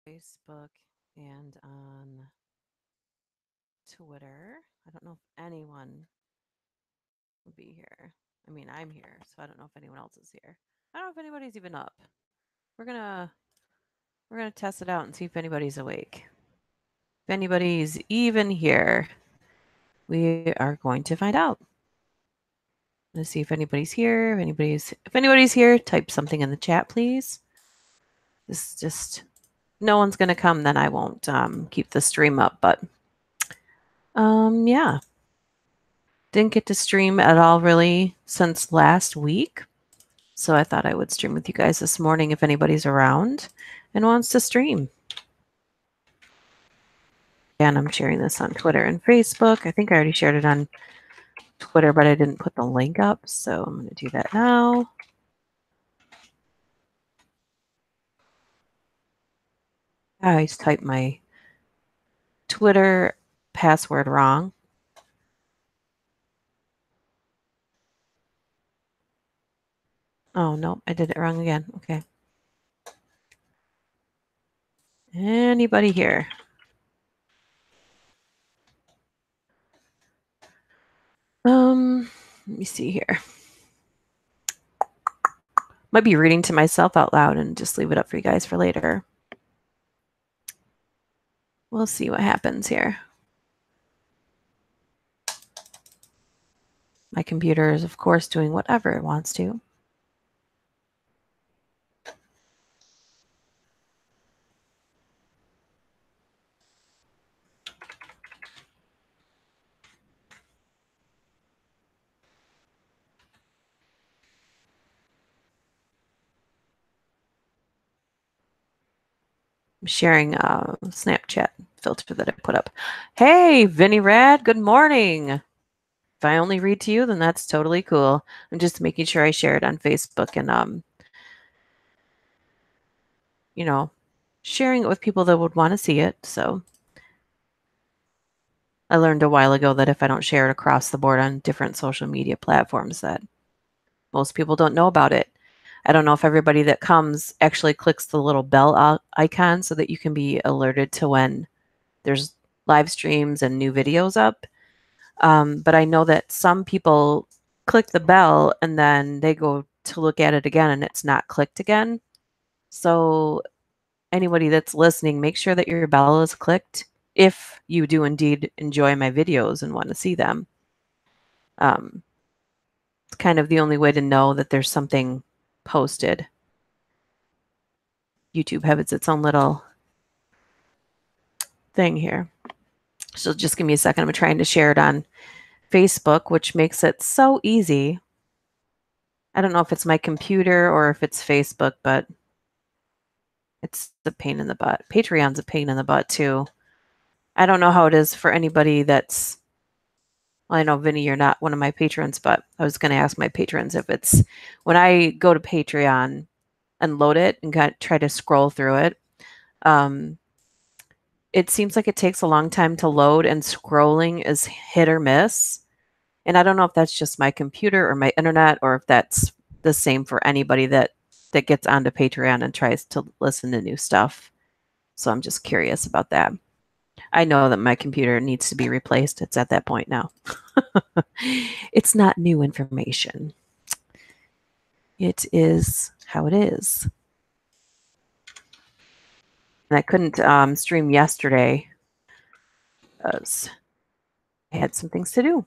Facebook and on Twitter. I don't know if anyone will be here. I mean, I'm here, so I don't know if anyone else is here. I don't know if anybody's even up. We're gonna we're gonna test it out and see if anybody's awake. If anybody's even here, we are going to find out. Let's see if anybody's here. If anybody's here, type something in the chat, please. This is just no one's gonna come, then I won't keep the stream up. But yeah, didn't get to stream at all really since last week, so I thought I would stream with you guys this morning if anybody's around and wants to stream. And I'm sharing this on Twitter and Facebook. I think I already shared it on Twitter, but I didn't put the link up, so I'm going to do that now. I always type my Twitter password wrong. Oh, no, I did it wrong again. Okay. Anybody here? Let me see here. Might be reading to myself out loud and just leave it up for you guys for later. We'll see what happens here. My computer is, of course, doing whatever it wants to. I'm sharing a Snapchat filter that I put up. Hey, Vinny Rad, good morning. If I only read to you, then that's totally cool. I'm just making sure I share it on Facebook and, you know, sharing it with people that would want to see it. So I learned a while ago that if I don't share it across the board on different social media platforms, that most people don't know about it. I don't know if everybody that comes actually clicks the little bell icon so that you can be alerted to when there's live streams and new videos up. But I know that some people click the bell and then they go to look at it again and it's not clicked again. So anybody that's listening, make sure that your bell is clicked if you do indeed enjoy my videos and want to see them. It's kind of the only way to know that there's something posted. YouTube has its own little thing here. So just give me a second. I'm trying to share it on Facebook, which makes it so easy. I don't know if it's my computer or if it's Facebook, but it's a pain in the butt. Patreon's a pain in the butt too. I don't know how it is for anybody that's, well, I know, Vinny, you're not one of my patrons, but I was going to ask my patrons if it's, when I go to Patreon and load it and try to scroll through it, it seems like it takes a long time to load and scrolling is hit or miss. And I don't know if that's just my computer or my internet or if that's the same for anybody that gets onto Patreon and tries to listen to new stuff. So I'm just curious about that. I know that my computer needs to be replaced. It's at that point now. It's not new information. It is how it is. And I couldn't stream yesterday because I had some things to do.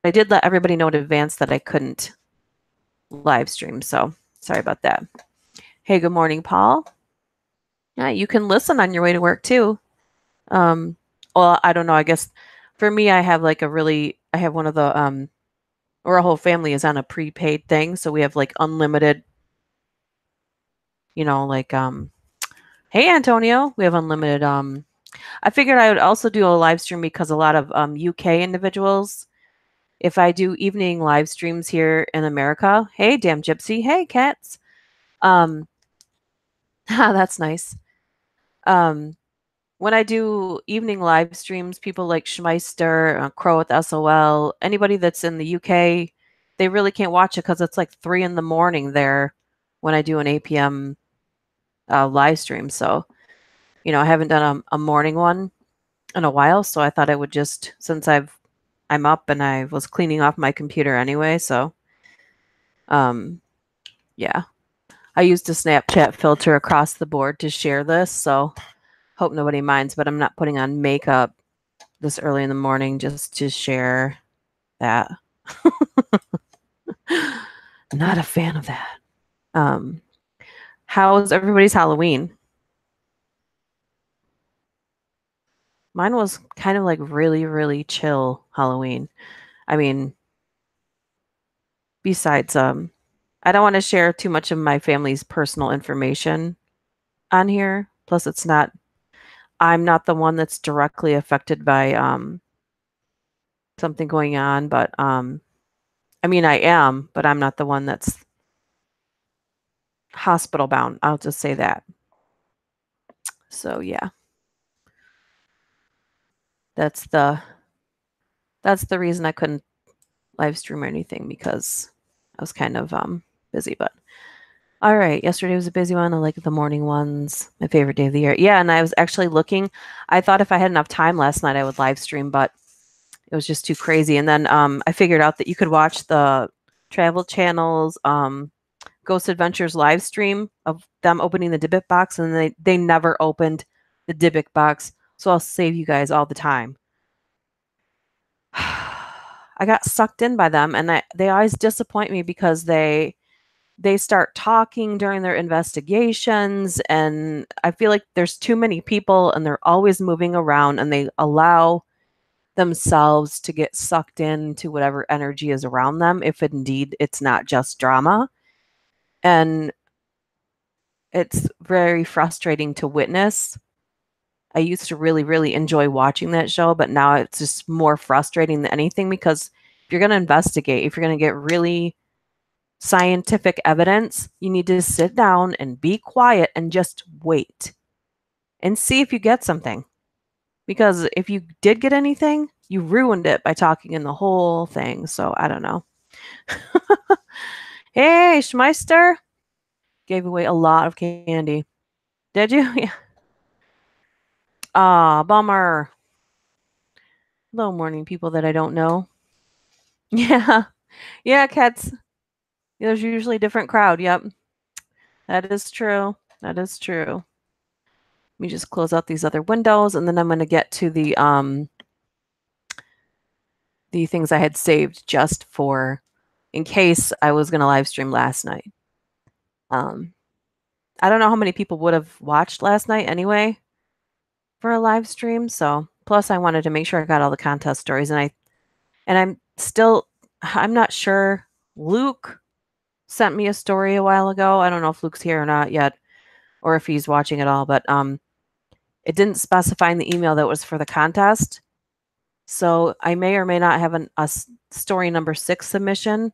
I did let everybody know in advance that I couldn't live stream, so sorry about that. Hey, good morning, Paul. Yeah, you can listen on your way to work too. Well, I don't know. I guess for me, I have like I have one of the or our whole family is on a prepaid thing, so we have like unlimited. Like hey, Antonio, we have unlimited. I figured I would also do a live stream because a lot of UK individuals, if I do evening live streams here in America, hey, damn gypsy, hey, cats, that's nice. When I do evening live streams, people like Schmeister, Crow with theSOL, anybody that's in the UK, they really can't watch it because it's like 3 in the morning there when I do an 8 p.m. live stream. So, I haven't done a morning one in a while. So I thought I would just, since I'm up and I was cleaning off my computer anyway. So, yeah, I used a Snapchat filter across the board to share this. So hope nobody minds, but I'm not putting on makeup this early in the morning just to share that. Not a fan of that. How's everybody's Halloween? Mine was kind of like really, really chill Halloween. I mean, besides, I don't want to share too much of my family's personal information on here. Plus, I'm not the one that's directly affected by something going on, but I mean, I am, but I'm not the one that's hospital bound. I'll just say that. So yeah, that's the that's the reason I couldn't live stream or anything, because I was kind of busy. But all right, yesterday was a busy one. I like the morning ones. My favorite day of the year. Yeah, and I was actually looking. I thought if I had enough time last night, I would live stream, but it was just too crazy. And then I figured out that you could watch the Travel Channel's Ghost Adventures live stream of them opening the Dybbuk box, and they never opened the Dybbuk box. So I'll save you guys all the time. I got sucked in by them, and they always disappoint me because they start talking during their investigations, and I feel like there's too many people and they're always moving around, and they allow themselves to get sucked into whatever energy is around them, if indeed it's not just drama. And it's very frustrating to witness. I used to really, really enjoy watching that show, but now it's just more frustrating than anything, because if you're going to investigate, if you're going to get really scientific evidence, you need to sit down and be quiet and just wait and see if you get something. Because if you did get anything, you ruined it by talking in the whole thing. So I don't know. Hey, Schmeister. Gave away a lot of candy. Did you? Yeah. Ah, bummer. Hello, morning people that I don't know. Yeah. Yeah, cats. There's usually a different crowd. Yep. That is true. That is true. Let me just close out these other windows, and then I'm going to get to the things I had saved just for in case I was going to live stream last night. I don't know how many people would have watched last night anyway for a live stream. So plus I wanted to make sure I got all the contest stories, and I'm not sure. Luke sent me a story a while ago. I don't know if Luke's here or not yet, or if he's watching at all, but it didn't specify in the email that it was for the contest. So I may or may not have a story number 6 submission.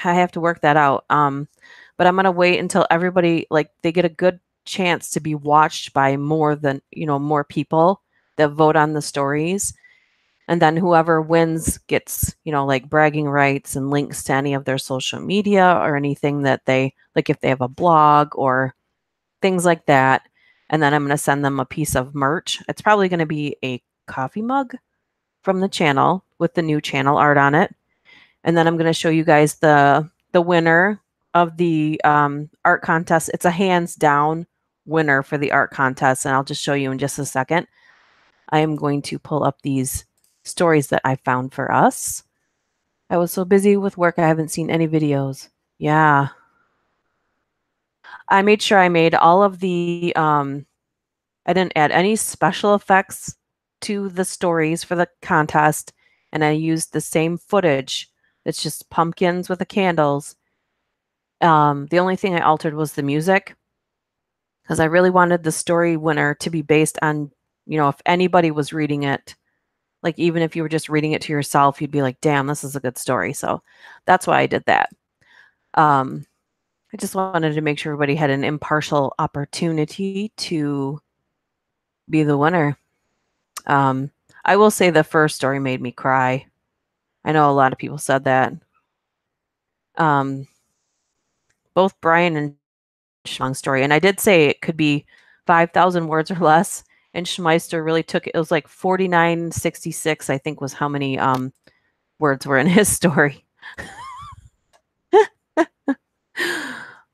I have to work that out. But I'm going to wait until everybody, like, they get a good chance to be watched by more people that vote on the stories. And then whoever wins gets, like, bragging rights and links to any of their social media or anything that they, like, if they have a blog or things like that. And then I'm going to send them a piece of merch. It's probably going to be a coffee mug from the channel with the new channel art on it. And then I'm going to show you guys the winner of the art contest. It's a hands down winner for the art contest, and I'll just show you in just a second. I am going to pull up these stories that I found for us. I was so busy with work, I haven't seen any videos. Yeah. I made sure I made all of the, I didn't add any special effects to the stories for the contest, and I used the same footage. It's just pumpkins with the candles. The only thing I altered was the music, because I really wanted the story winner to be based on, if anybody was reading it, like even if you were just reading it to yourself, you'd be like, damn, this is a good story. So that's why I did that. I just wanted to make sure everybody had an impartial opportunity to be the winner. I will say the first story made me cry. I know a lot of people said that. Both Brian and long story. And I did say it could be 5,000 words or less. And Schmeister really took it. It was like 4966, I think, was how many words were in his story.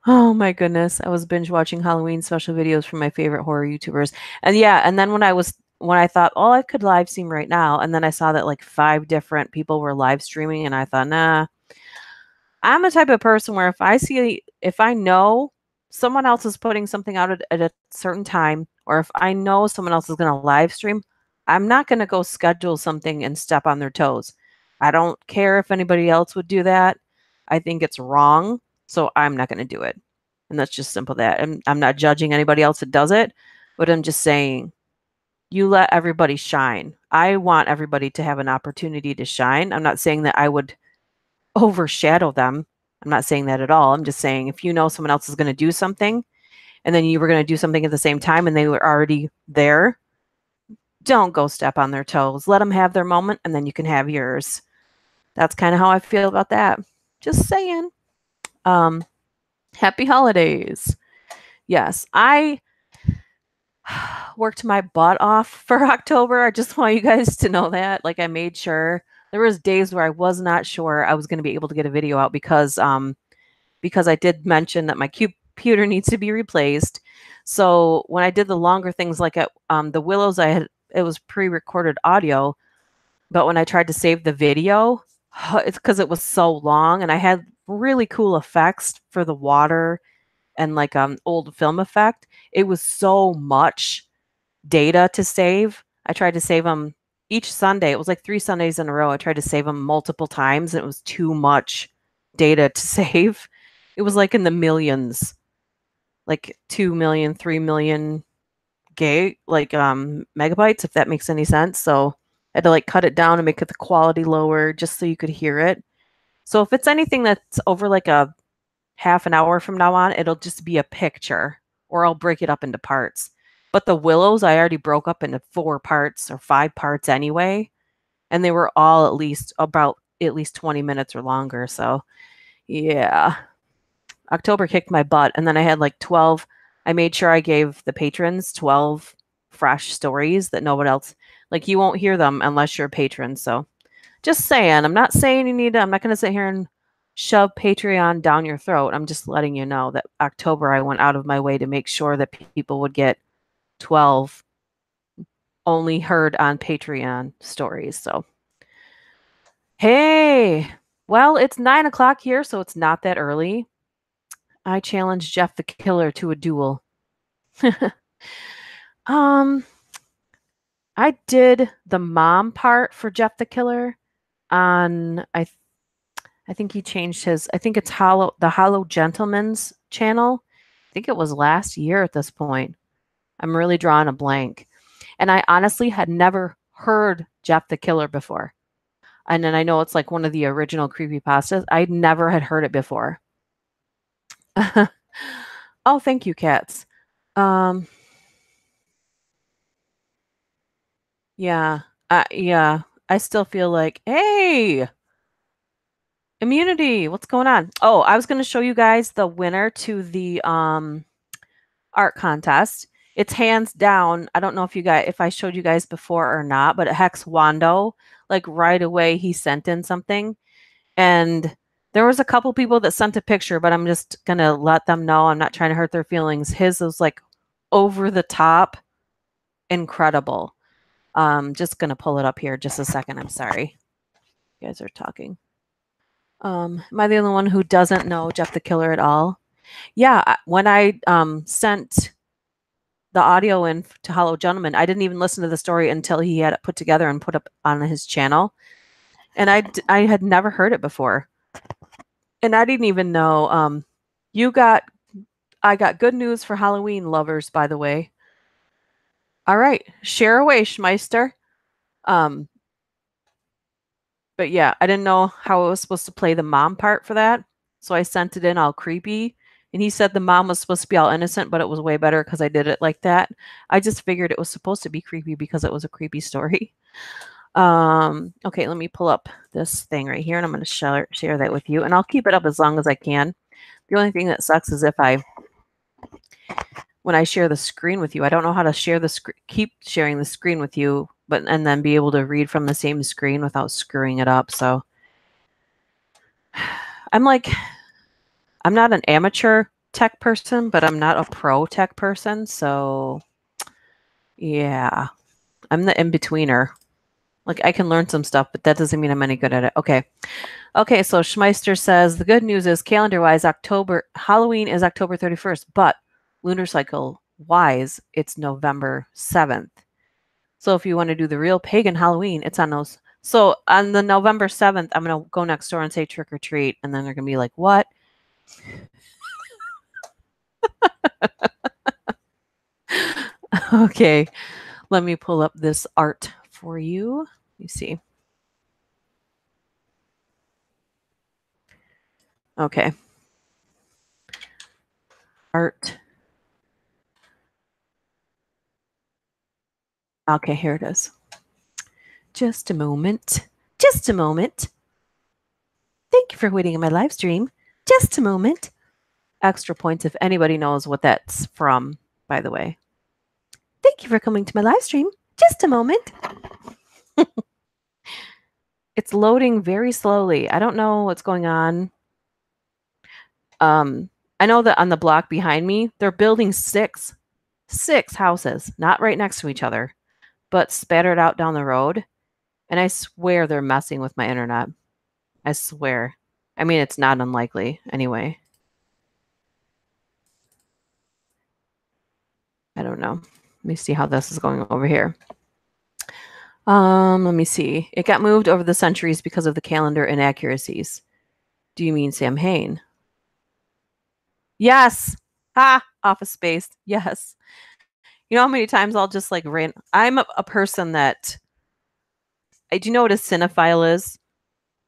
Oh my goodness. I was binge watching Halloween special videos from my favorite horror YouTubers. And yeah, and then when I thought, oh, I could live stream right now, and then I saw that like 5 different people were live streaming, and I thought, nah. I'm the type of person where if I know someone else is putting something out at a certain time, or if I know someone else is going to live stream, I'm not going to go schedule something and step on their toes. I don't care if anybody else would do that. I think it's wrong, so I'm not going to do it. And that's just simple that. I'm not judging anybody else that does it, but I'm just saying, you let everybody shine. I want everybody to have an opportunity to shine. I'm not saying that I would overshadow them. I'm not saying that at all. I'm just saying if you know someone else is going to do something and then you were going to do something at the same time and they were already there, don't go step on their toes. Let them have their moment and then you can have yours. That's kind of how I feel about that. Just saying. Happy holidays. Yes, I worked my butt off for October. I just want you guys to know that. Like, I made sure. There was days where I was not sure I was going to be able to get a video out because I did mention that my computer needs to be replaced. So when I did the longer things like at the Willows, it was pre-recorded audio, but when I tried to save the video, it's because it was so long, and I had really cool effects for the water and like old film effect. It was so much data to save. I tried to save them each Sunday. It was like 3 Sundays in a row. I tried to save them multiple times, and it was too much data to save. It was like in the millions, like 2 million, 3 million megabytes, if that makes any sense. So I had to like cut it down and make it the quality lower just so you could hear it. So if it's anything that's over like a half an hour from now on, it'll just be a picture, or I'll break it up into parts. But the Willows, I already broke up into 4 parts or 5 parts anyway. And they were all at least 20 minutes or longer. So yeah, October kicked my butt. And then I had like 12. I made sure I gave the patrons 12 fresh stories that no one else, like, you won't hear them unless you're a patron. So just saying, I'm not saying I'm not going to sit here and shove Patreon down your throat. I'm just letting you know that October I went out of my way to make sure that people would get 12 only heard on Patreon stories. So, hey, well, it's 9 o'clock here, so it's not that early. I challenged Jeff the Killer to a duel. I did the mom part for Jeff the Killer on, I think he changed his, I think it's the Hollow Gentleman's channel. I think it was last year at this point. I'm really drawing a blank. And I honestly had never heard Jeff the Killer before. And then I know it's like one of the original creepypastas. I never had heard it before. Oh, thank you, cats. Yeah. Yeah. I still feel like, hey, immunity, what's going on? Oh, I was going to show you guys the winner to the art contest. It's hands down. I don't know if I showed you guys before or not, but Hex Wando, like right away he sent in something. And there was a couple people that sent a picture, but I'm just going to let them know I'm not trying to hurt their feelings. His was like over the top incredible. Just going to pull it up here just a second. I'm sorry. You guys are talking. Am I the only one who doesn't know Jeff the Killer at all? Yeah, when I sent the audio in to Hollow Gentleman, I didn't even listen to the story until he had it put together and put up on his channel. And I had never heard it before. And I didn't even know. I got good news for Halloween lovers, by the way. All right, share away, Schmeister. But yeah, I didn't know how I was supposed to play the mom part for that. So I sent it in all creepy. And he said the mom was supposed to be all innocent, but it was way better because I did it like that. I just figured it was supposed to be creepy because it was a creepy story. Okay, let me pull up this thing right here, and I'm going to share that with you. And I'll keep it up as long as I can. The only thing that sucks is if I when I share the screen with you. I don't know how to share the keep sharing the screen with you, and then be able to read from the same screen without screwing it up. So I'm not an amateur tech person, but I'm not a pro tech person. So yeah, I'm the in-betweener. Like, I can learn some stuff, but that doesn't mean I'm any good at it. Okay. Okay, so Schmeister says, the good news is calendar-wise, Halloween is October 31st, but lunar cycle-wise, it's November 7th. So if you want to do the real pagan Halloween, it's on those. So on the November 7th, I'm going to go next door and say trick or treat, and then they're going to be like, what? Okay, let me pull up this art for you. Let me see. Okay. Art. Okay, here it is. Just a moment. Just a moment. Thank you for waiting in my live stream. Just a moment. Extra points if anybody knows what that's from, by the way. Thank you for coming to my live stream. Just a moment. It's loading very slowly. I don't know what's going on. I know that on the block behind me, they're building six houses, not right next to each other, but spattered out down the road. And I swear they're messing with my internet. I swear. I mean, it's not unlikely anyway. I don't know. Let me see how this is going over here. Let me see. It got moved over the centuries because of the calendar inaccuracies. Do you mean Sam Hain? Yes. Ha! Office Space. Yes. You know how many times I'll just like I'm a person that do you know what a cinephile is?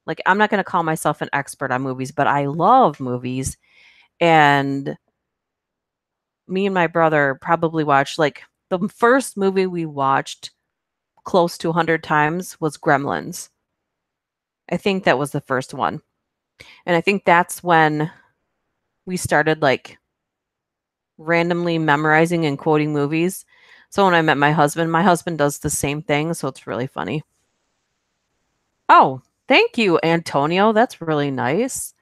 Like, I'm not going to call myself an expert on movies, but I love movies. And me and my brother probably watched, like, the first movie we watched close to 100 times was Gremlins. I think that was the first one. And I think that's when we started, like, randomly memorizing and quoting movies. So when I met my husband does the same thing, so it's really funny. Oh, thank you, Antonio. That's really nice.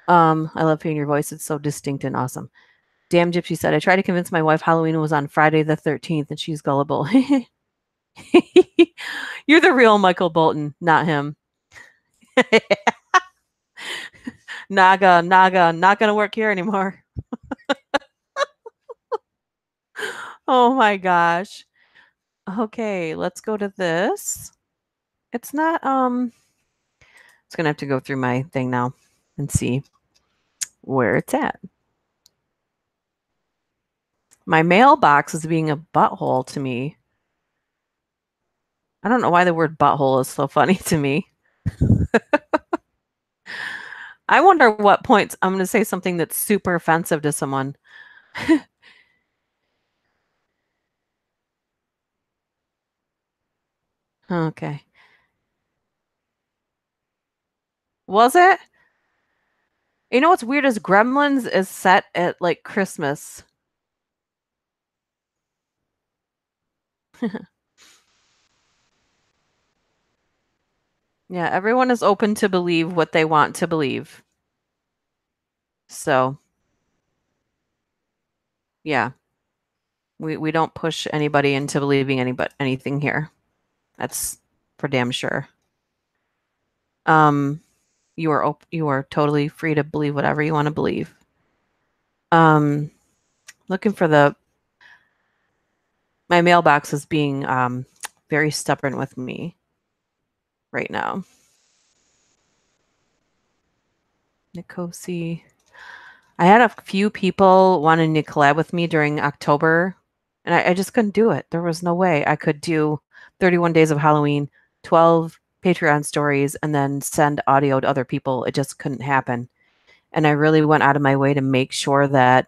I love hearing your voice. It's so distinct and awesome. Damn Gypsy said, I tried to convince my wife Halloween was on Friday the 13th, and she's gullible. You're the real Michael Bolton, not him. Naga, not going to work here anymore. Oh my gosh. Okay, let's go to this. It's not, it's going to have to go through my thing now and see where it's at. My mailbox is being a butthole to me. I don't know why the word butthole is so funny to me. I wonder what points I'm going to say something that's super offensive to someone. Okay. Was it? You know what's weird is Gremlins is set at like Christmas. Yeah, everyone is open to believe what they want to believe. So, yeah. We don't push anybody into believing anything here. That's for damn sure. You are totally free to believe whatever you want to believe. Looking for my mailbox is being very stubborn with me right now. Nicosi. I had a few people wanting to collab with me during October, and I just couldn't do it. There was no way I could do 31 days of Halloween, 12 Patreon stories, and then send audio to other people. It just couldn't happen. And I really went out of my way to make sure that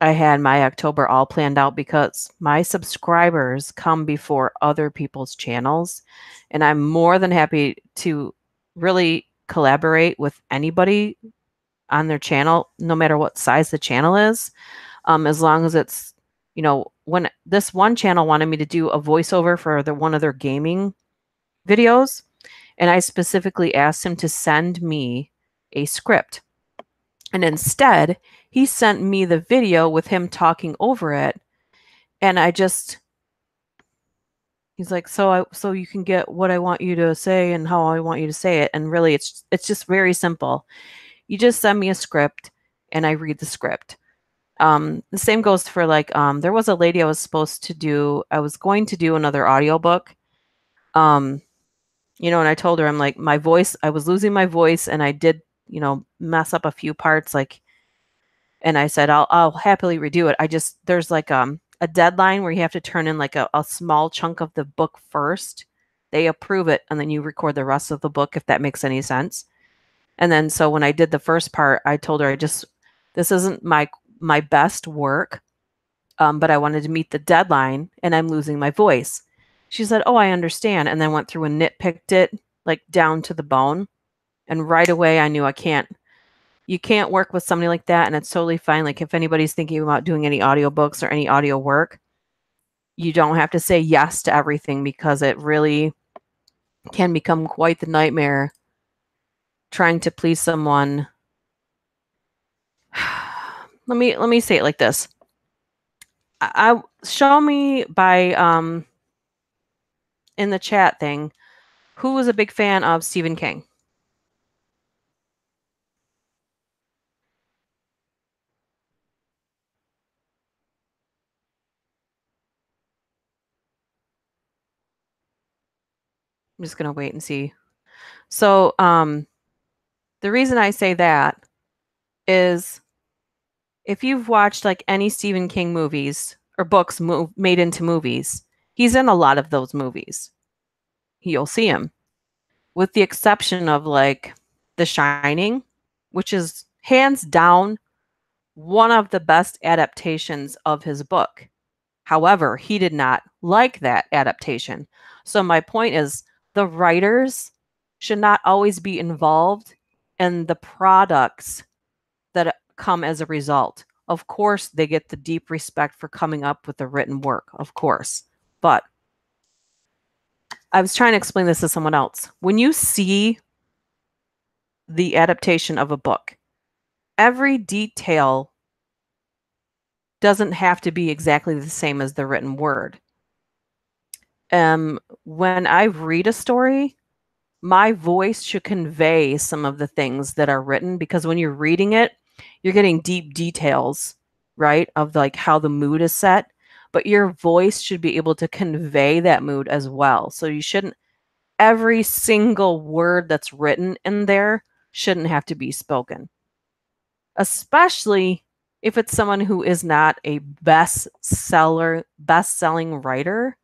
I had my October all planned out because my subscribers come before other people's channels. And I'm more than happy to really collaborate with anybody on their channel, no matter what size the channel is. as long as it's, when this one channel wanted me to do a voiceover for one of their gaming videos, and I specifically asked him to send me a script. And instead, he sent me the video with him talking over it. And he's like, so you can get what I want you to say and how I want you to say it. And really, it's just very simple. You just send me a script and I read the script. The same goes for there was a lady I was going to do another audiobook. And I told her, I'm like, my voice, I was losing my voice and I did, mess up a few parts, and I said, I'll happily redo it. There's a deadline where you have to turn in a small chunk of the book first. They approve it and then you record the rest of the book, if that makes any sense. And then, so when I did the first part, I told her, this isn't my best work, but I wanted to meet the deadline and I'm losing my voice. She said, oh, I understand. And then went through and nitpicked it down to the bone. And right away I knew you can't work with somebody like that. And it's totally fine. If anybody's thinking about doing any audiobooks or any audio work, you don't have to say yes to everything, because it really can become quite the nightmare trying to please someone. Let me say it like this. I show me by in the chat thing who was a big fan of Stephen King. I'm just gonna wait and see. So the reason I say that is, if you've watched any Stephen King movies or books made into movies, he's in a lot of those movies. You'll see him, with the exception of The Shining, which is hands down one of the best adaptations of his book. However, he did not like that adaptation. So my point is, the writers should not always be involved in the products that come as a result. Of course, they get the deep respect for coming up with the written work, of course. But I was trying to explain this to someone else. When you see the adaptation of a book, every detail doesn't have to be exactly the same as the written word. When I read a story, my voice should convey some of the things that are written, because when you're reading it, you're getting deep details, right, of how the mood is set, but your voice should be able to convey that mood as well. So you shouldn't, every single word that's written in there shouldn't have to be spoken, especially if it's someone who is not a best-selling writer.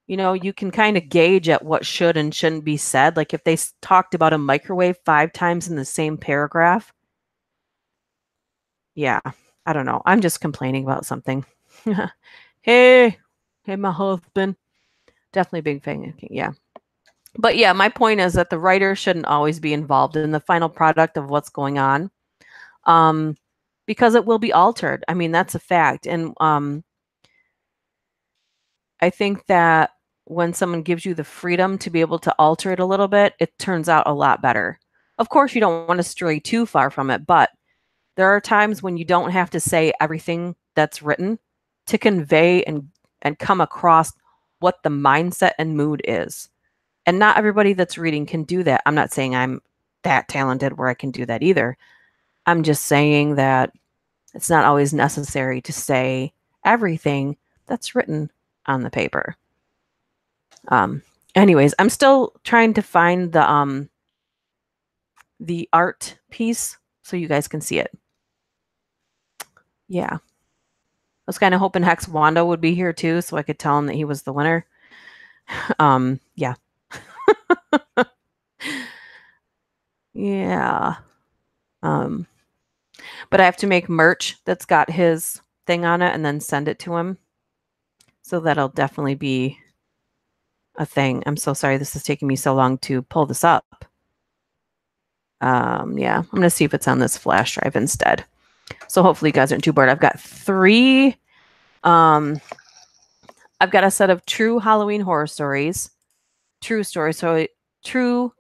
You can kind of gauge at what should and shouldn't be said. If they talked about a microwave 5 times in the same paragraph, yeah, I don't know. I'm just complaining about something. Hey, my husband. Definitely a big fan. Yeah. But yeah, my point is that the writer shouldn't always be involved in the final product of what's going on, because it will be altered. I mean, that's a fact. And I think that when someone gives you the freedom to be able to alter it a little bit, it turns out a lot better. Of course, you don't want to stray too far from it, but there are times when you don't have to say everything that's written to convey and come across what the mindset and mood is. And not everybody that's reading can do that. I'm not saying I'm that talented where I can do that either. I'm just saying that it's not always necessary to say everything that's written on the paper. Anyways, I'm still trying to find the art piece so you guys can see it. Yeah. I was kind of hoping Hex Wanda would be here too, so I could tell him that he was the winner. Yeah. Yeah. But I have to make merch that's got his thing on it and then send it to him. So that'll definitely be a thing. I'm so sorry this is taking me so long to pull this up. Yeah, I'm going to see if it's on this flash drive instead. So hopefully you guys aren't too bored. I've got 3. I've got a set of true Halloween horror stories, true stories, so true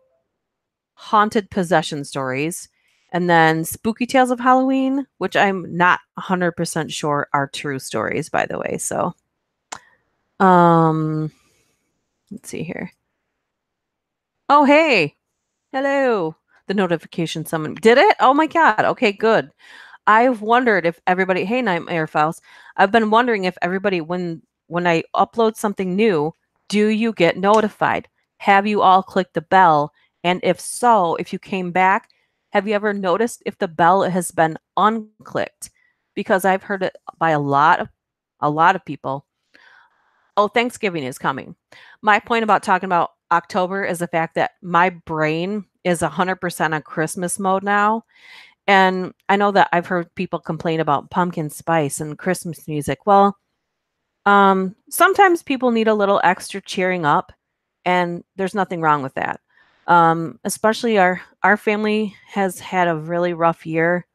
haunted possession stories, and then spooky tales of Halloween, which I'm not 100% sure are true stories, by the way. So, let's see here. Oh, hey. Hello. The notification someone did it? Oh my God. Okay, good. I've wondered if everybody, hey, Nightmare Files. I've been wondering if everybody, when I upload something new, do you get notified? Have you all clicked the bell? And if so, if you came back, have you ever noticed if the bell has been unclicked? Because I've heard it by a lot of people. Oh, Thanksgiving is coming. My point about talking about October is the fact that my brain is 100% on Christmas mode now. And I know that I've heard people complain about pumpkin spice and Christmas music. Well, sometimes people need a little extra cheering up, and there's nothing wrong with that. Especially our family has had a really rough year.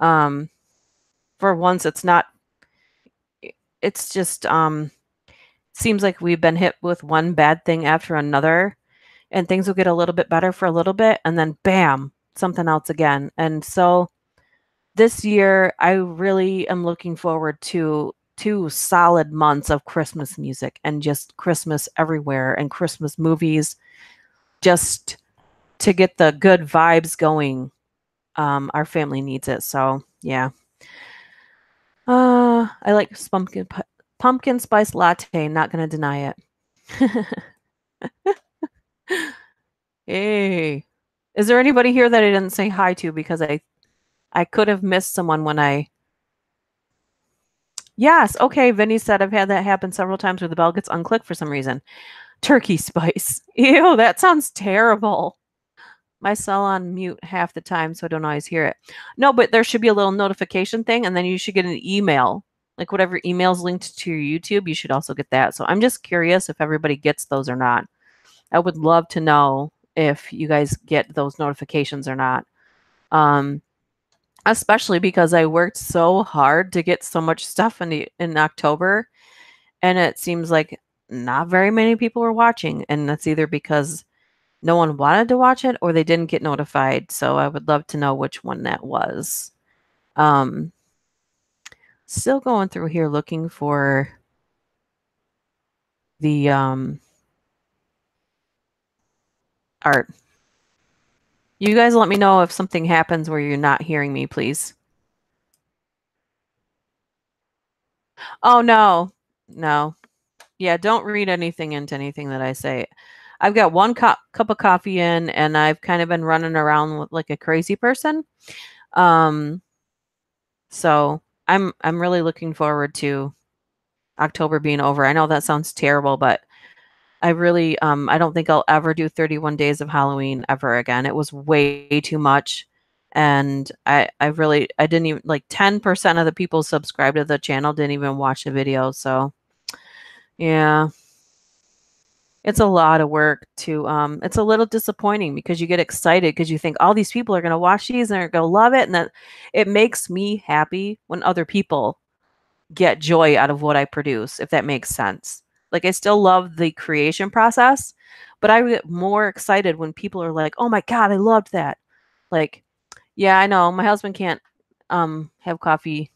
For once, it's just seems like we've been hit with one bad thing after another, and things will get a little bit better for a little bit, and then bam, something else again. And so this year, I really am looking forward to 2 solid months of Christmas music and just Christmas everywhere and Christmas movies, just to get the good vibes going. Our family needs it. So yeah. I like pumpkin spice latte. Not gonna deny it. Hey, is there anybody here that I didn't say hi to because I could have missed someone when I. Yes, okay, Vinny said I've had that happen several times where the bell gets unclicked for some reason. Turkey spice. Ew, that sounds terrible. My cell on mute half the time, so I don't always hear it. No, but there should be a little notification thing, and then you should get an email. Like whatever email's linked to your YouTube, you should also get that. So I'm just curious if everybody gets those or not. I would love to know if you guys get those notifications or not. Especially because I worked so hard to get so much stuff in October, and it seems like not very many people were watching, and that's either because no one wanted to watch it or they didn't get notified. So I would love to know which one that was. Still going through here looking for the art. You guys let me know if something happens where you're not hearing me, please. Oh, no. No. Yeah, don't read anything into anything that I say. I've got 1 cup of coffee in, and I've kind of been running around with like a crazy person. So I'm really looking forward to October being over. I know that sounds terrible, but I really I don't think I'll ever do 31 days of Halloween ever again. It was way too much. And I didn't even, like, 10% of the people subscribed to the channel didn't even watch the video. So yeah. It's a lot of work to it's a little disappointing because you get excited because you think all these people are going to watch these and they're going to love it, and then it makes me happy when other people get joy out of what I produce, if that makes sense. Like, I still love the creation process, but I get more excited when people are like, "Oh my God, I loved that." Like, yeah, I know my husband can't have coffee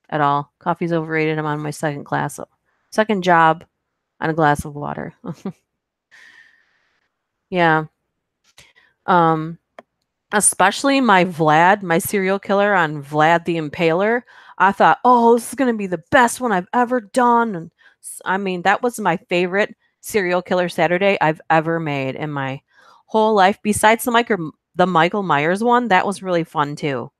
at all. Coffee's overrated. I'm on my second job on a glass of water. Yeah. Um, Especially my serial killer on Vlad the Impaler. I thought, oh, this is going to be the best one I've ever done. And I mean, that was my favorite serial killer Saturday I've ever made in my whole life. Besides the Michael Myers one, that was really fun too.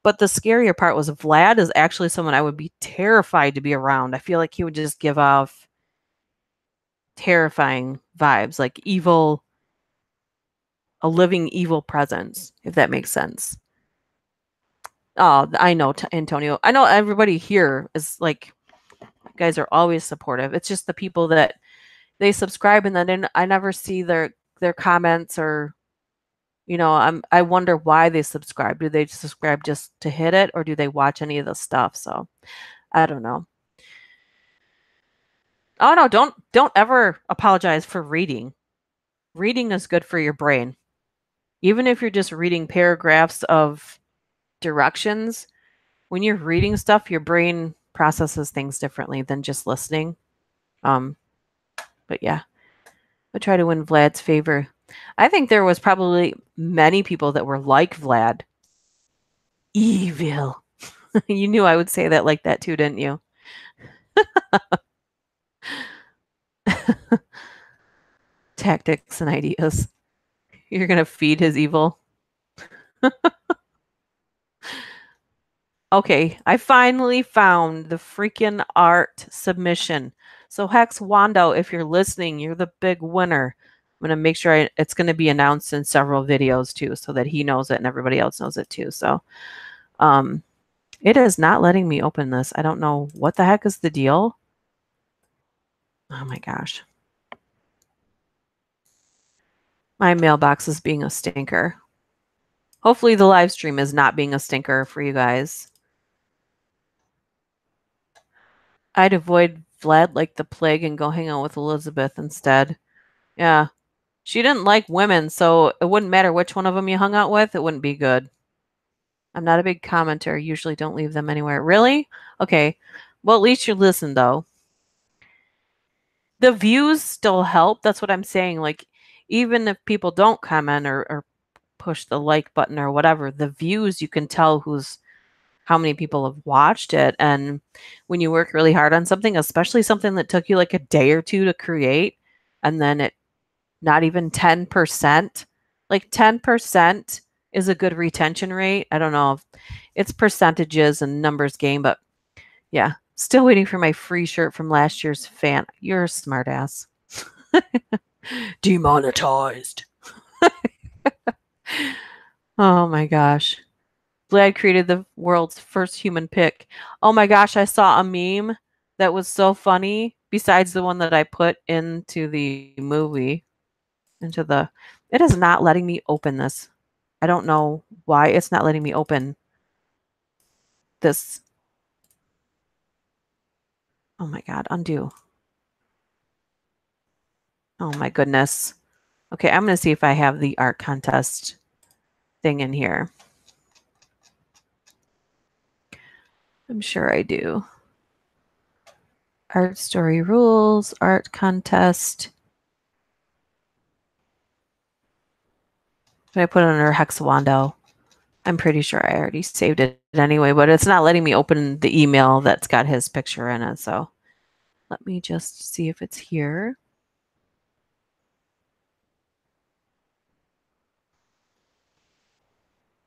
But the scarier part was Vlad is actually someone I would be terrified to be around. I feel like he would just give off terrifying vibes, like a living evil presence, if that makes sense. Oh, I know, Antonio. I know everybody here is like, you guys are always supportive. It's just the people that they subscribe and then I never see their comments or, You know, I wonder why they subscribe. Do they subscribe just to hit it, or do they watch any of the stuff? So I don't know. Oh no, don't ever apologize for reading. Reading is good for your brain. Even if you're just reading paragraphs of directions, when you're reading stuff, your brain processes things differently than just listening. But yeah, I try to win Vlad's favor. I think there was probably many people that were like Vlad. Evil. You knew I would say that like that too, didn't you? Tactics and ideas. You're going to feed his evil. Okay, I finally found the freaking art submission. So Hex Wando, if you're listening, you're the big winner. I'm going to make sure it's going to be announced in several videos too, so that he knows it and everybody else knows it too. So it is not letting me open this. I don't know what the heck is the deal. Oh my gosh. My mailbox is being a stinker. Hopefully the live stream is not being a stinker for you guys. I'd avoid Vlad like the plague and go hang out with Elizabeth instead. Yeah. She didn't like women, so it wouldn't matter which one of them you hung out with. It wouldn't be good. I'm not a big commenter. Usually don't leave them anywhere. Really? Okay. Well, at least you listen, though. The views still help. That's what I'm saying. Like, even if people don't comment or push the like button or whatever, the views, you can tell how many people have watched it. And when you work really hard on something, especially something that took you like a day or two to create, and then it not even 10%, like 10% is a good retention rate. I don't know if it's percentages and numbers game, but yeah, still waiting for my free shirt from last year's fan. You're a smartass. Demonetized. Oh my gosh. Vlad created the world's first human pick. Oh my gosh, I saw a meme that was so funny, besides the one that I put into the movie. It is not letting me open this. I don't know why it's not letting me open this. Oh my God, undo. Oh my goodness. Okay, I'm going to see if I have the art contest thing in here. I'm sure I do. Art story rules, art contest. Did I put it under Hexawando? I'm pretty sure I already saved it anyway, but it's not letting me open the email that's got his picture in it. So let me just see if it's here.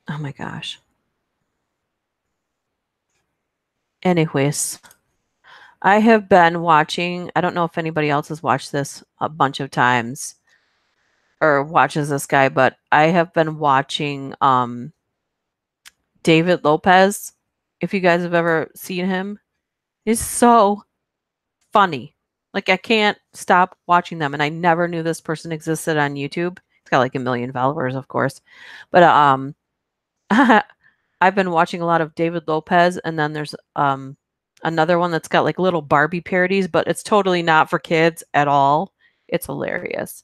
Oh my gosh. Anyways, I have been watching, I don't know if anybody else has watched this a bunch of times or watches this guy, but I have been watching David Lopez. If you guys have ever seen him, he's so funny. Like I can't stop watching them, and I never knew this person existed on YouTube. He's got like 1 million followers, of course. But I've been watching a lot of David Lopez, and then there's another one that's got like little Barbie parodies, but it's totally not for kids at all. It's hilarious.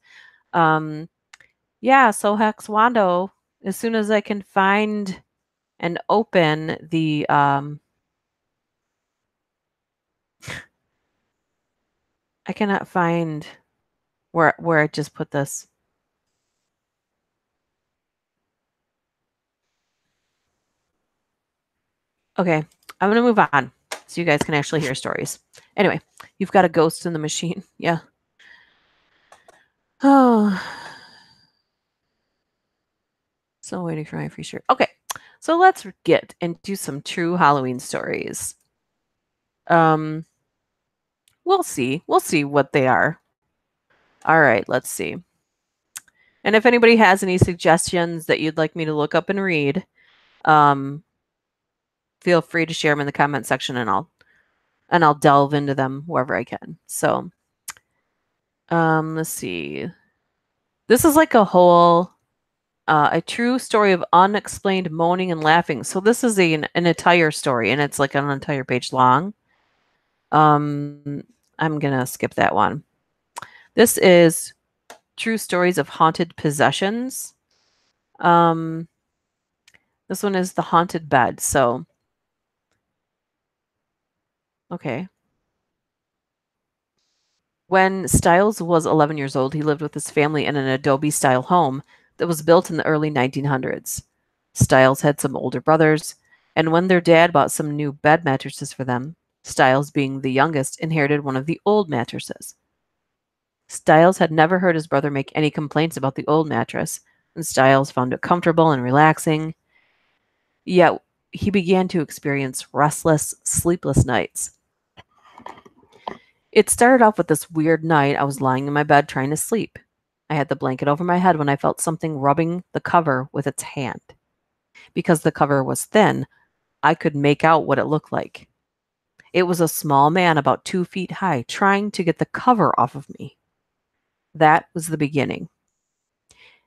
Yeah, so Hex Wando, as soon as I can find and open the I cannot find where I just put this. Okay, I'm gonna move on so you guys can actually hear stories. Anyway, you've got a ghost in the machine. Yeah. Oh. Still waiting for my free shirt. Okay, so let's get into some true Halloween stories. We'll see. We'll see what they are. All right, let's see. And if anybody has any suggestions that you'd like me to look up and read, feel free to share them in the comment section, and I'll delve into them wherever I can. So, let's see. This is like a whole A true story of unexplained moaning and laughing. So this is an entire story, and it's like an entire page long. I'm gonna skip that one. This is True Stories of Haunted Possessions. This one is The Haunted Bed. So, okay. When Stiles was 11 years old, he lived with his family in an adobe-style home that was built in the early 1900s. Stiles had some older brothers, and when their dad bought some new bed mattresses for them, Stiles, being the youngest, inherited one of the old mattresses. Stiles had never heard his brother make any complaints about the old mattress, and Stiles found it comfortable and relaxing. Yet he began to experience restless, sleepless nights. It started off with this weird night. I was lying in my bed trying to sleep. I had the blanket over my head when I felt something rubbing the cover with its hand. Because the cover was thin, I could make out what it looked like. It was a small man about 2 feet high trying to get the cover off of me. That was the beginning.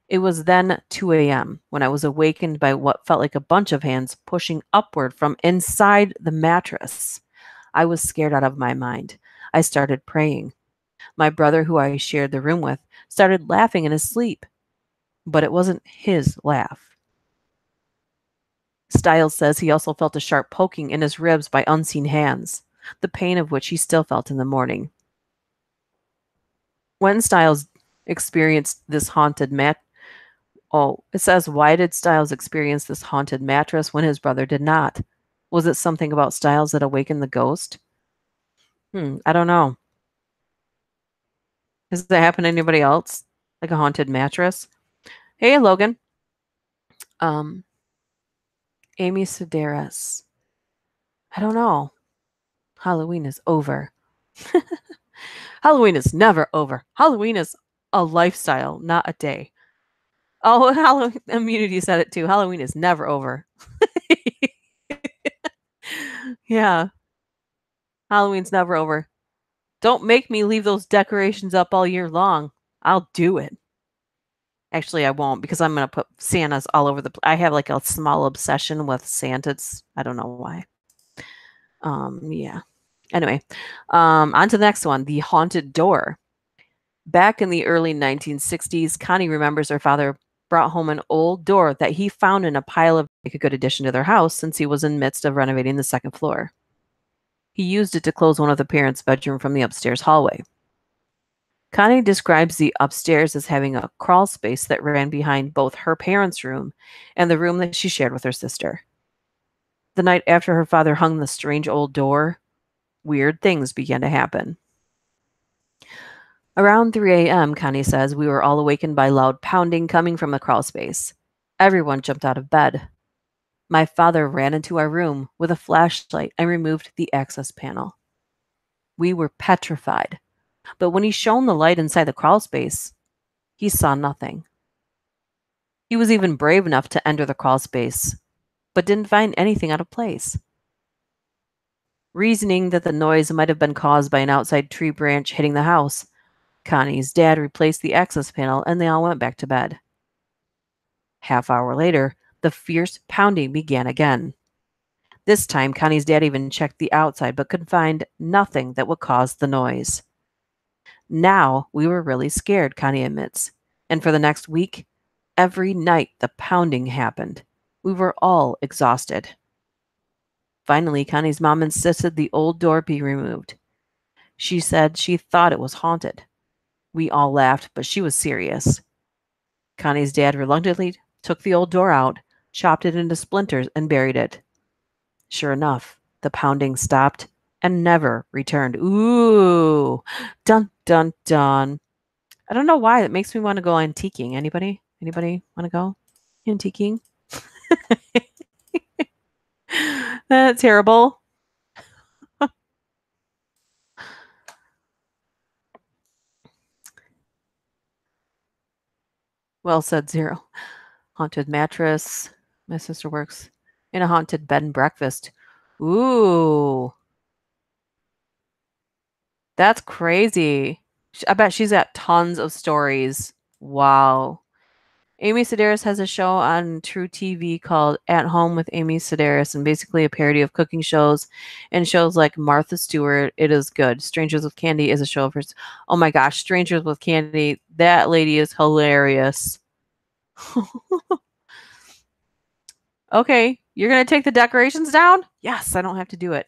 It was then 2 a.m. when I was awakened by what felt like a bunch of hands pushing upward from inside the mattress. I was scared out of my mind. I started praying. My brother, who I shared the room with, started laughing in his sleep. But it wasn't his laugh. Stiles says he also felt a sharp poking in his ribs by unseen hands, the pain of which he still felt in the morning. When Stiles experienced this haunted it says, why did Stiles experience this haunted mattress when his brother did not? Was it something about Stiles that awakened the ghost? I don't know. Has that happened to anybody else? Like a haunted mattress? Hey, Logan. Amy Sedaris. I don't know. Halloween is over. Halloween is never over. Halloween is a lifestyle, not a day. Oh, Halloween Immunity said it too. Halloween is never over. Yeah. Halloween's never over. Don't make me leave those decorations up all year long. I'll do it. Actually, I won't because I'm going to put Santas all over the I have like a small obsession with Santas. I don't know why. Yeah. Anyway, on to the next one, The Haunted Door. Back in the early 1960s, Connie remembers her father brought home an old door that he found in a pile of make a good addition to their house since he was in midst of renovating the second floor. He used it to close one of the parents' bedroom from the upstairs hallway. Connie describes the upstairs as having a crawl space that ran behind both her parents' room and the room that she shared with her sister. The night after her father hung the strange old door, weird things began to happen. Around 3 a.m., Connie says, we were all awakened by loud pounding coming from the crawl space. Everyone jumped out of bed. My father ran into our room with a flashlight and removed the access panel. We were petrified, but when he shone the light inside the crawl space, he saw nothing. He was even brave enough to enter the crawl space, but didn't find anything out of place. Reasoning that the noise might have been caused by an outside tree branch hitting the house, Connie's dad replaced the access panel and they all went back to bed. Half-hour later, the fierce pounding began again. This time, Connie's dad even checked the outside but could find nothing that would cause the noise. Now, we were really scared, Connie admits, and for the next week, every night the pounding happened. We were all exhausted. Finally, Connie's mom insisted the old door be removed. She said she thought it was haunted. We all laughed, but she was serious. Connie's dad reluctantly took the old door out, chopped it into splinters, and buried it. Sure enough, the pounding stopped and never returned. Ooh, dun, dun, dun. I don't know why. It makes me want to go antiquing. Anybody? Anybody want to go antiquing? That's terrible. Well said, Zero. Haunted mattress. My sister works in a haunted bed and breakfast. Ooh. That's crazy. I bet she's got tons of stories. Wow. Amy Sedaris has a show on True TV called At Home with Amy Sedaris, and basically a parody of cooking shows and shows like Martha Stewart. It is good. Strangers with Candy is a show of hers. Oh my gosh, Strangers with Candy. That lady is hilarious. Okay, you're gonna take the decorations down? Yes, I don't have to do it.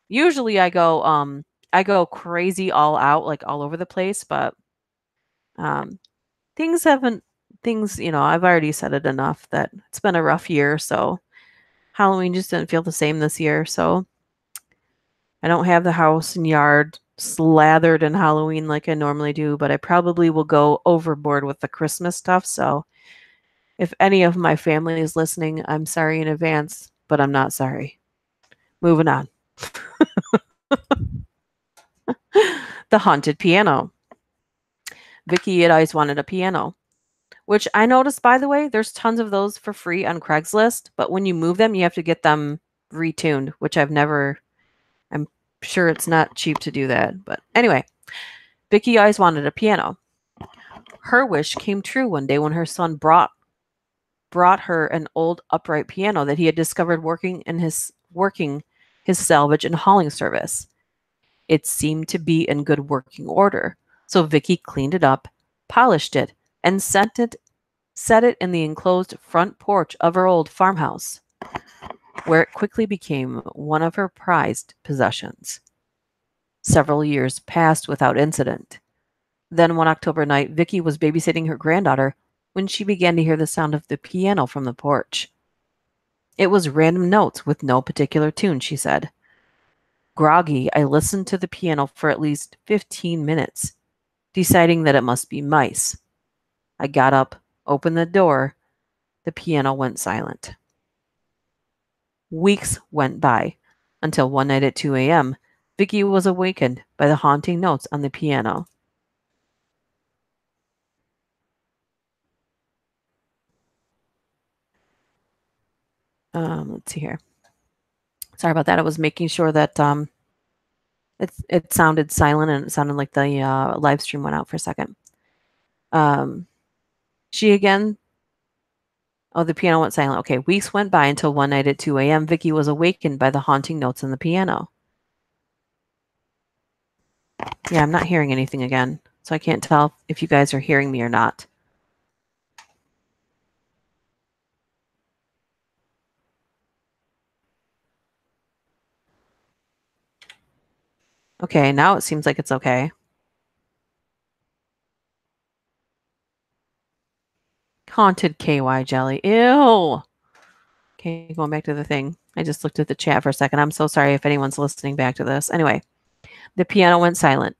Usually I go crazy all out, like all over the place, but um things haven't things, I've already said it enough that it's been a rough year, so Halloween just didn't feel the same this year, so I don't have the house and yard slathered in Halloween like I normally do, but I probably will go overboard with the Christmas stuff, so if any of my family is listening, I'm sorry in advance, but I'm not sorry. Moving on. The haunted piano. Vicky had always wanted a piano, which I noticed, by the way, there's tons of those for free on Craigslist, but when you move them, you have to get them retuned, which I'm sure it's not cheap to do that. But anyway, Vicky always wanted a piano. Her wish came true one day when her son brought her an old upright piano that he had discovered working his salvage and hauling service. It seemed to be in good working order, so Vicky cleaned it up, polished it, and set it in the enclosed front porch of her old farmhouse, where it quickly became one of her prized possessions. Several years passed without incident. Then one October night, Vicky was babysitting her granddaughter when she began to hear the sound of the piano from the porch. It was random notes with no particular tune, she said. Groggy, I listened to the piano for at least 15 minutes, deciding that it must be mice. I got up, opened the door. The piano went silent. Weeks went by, until one night at 2 a.m., Vicky was awakened by the haunting notes on the piano. Let's see here. Sorry about that. I was making sure that it sounded silent and it sounded like the live stream went out for a second. She again. Oh, the piano went silent. Okay, weeks went by until one night at 2 a.m., Vicky was awakened by the haunting notes on the piano. Yeah, I'm not hearing anything again, so I can't tell if you guys are hearing me or not. Okay, now it seems like it's okay. Haunted KY jelly. Ew. Okay, going back to the thing. I just looked at the chat for a second. I'm so sorry if anyone's listening back to this. Anyway, the piano went silent.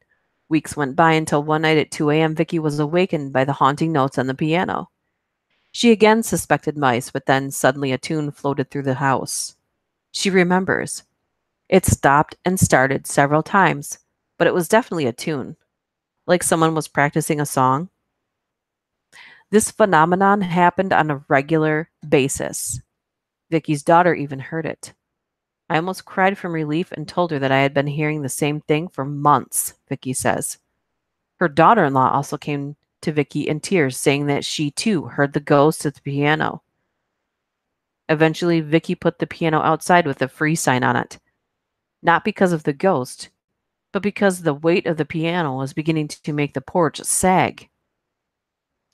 Weeks went by until one night at 2 a.m., Vicky was awakened by the haunting notes on the piano. She again suspected mice, but then suddenly a tune floated through the house. She remembers. It stopped and started several times, but it was definitely a tune, like someone was practicing a song. This phenomenon happened on a regular basis. Vicky's daughter even heard it. I almost cried from relief and told her that I had been hearing the same thing for months, Vicky says. Her daughter-in-law also came to Vicky in tears, saying that she too heard the ghost at the piano. Eventually, Vicky put the piano outside with a free sign on it. Not because of the ghost, but because the weight of the piano was beginning to make the porch sag.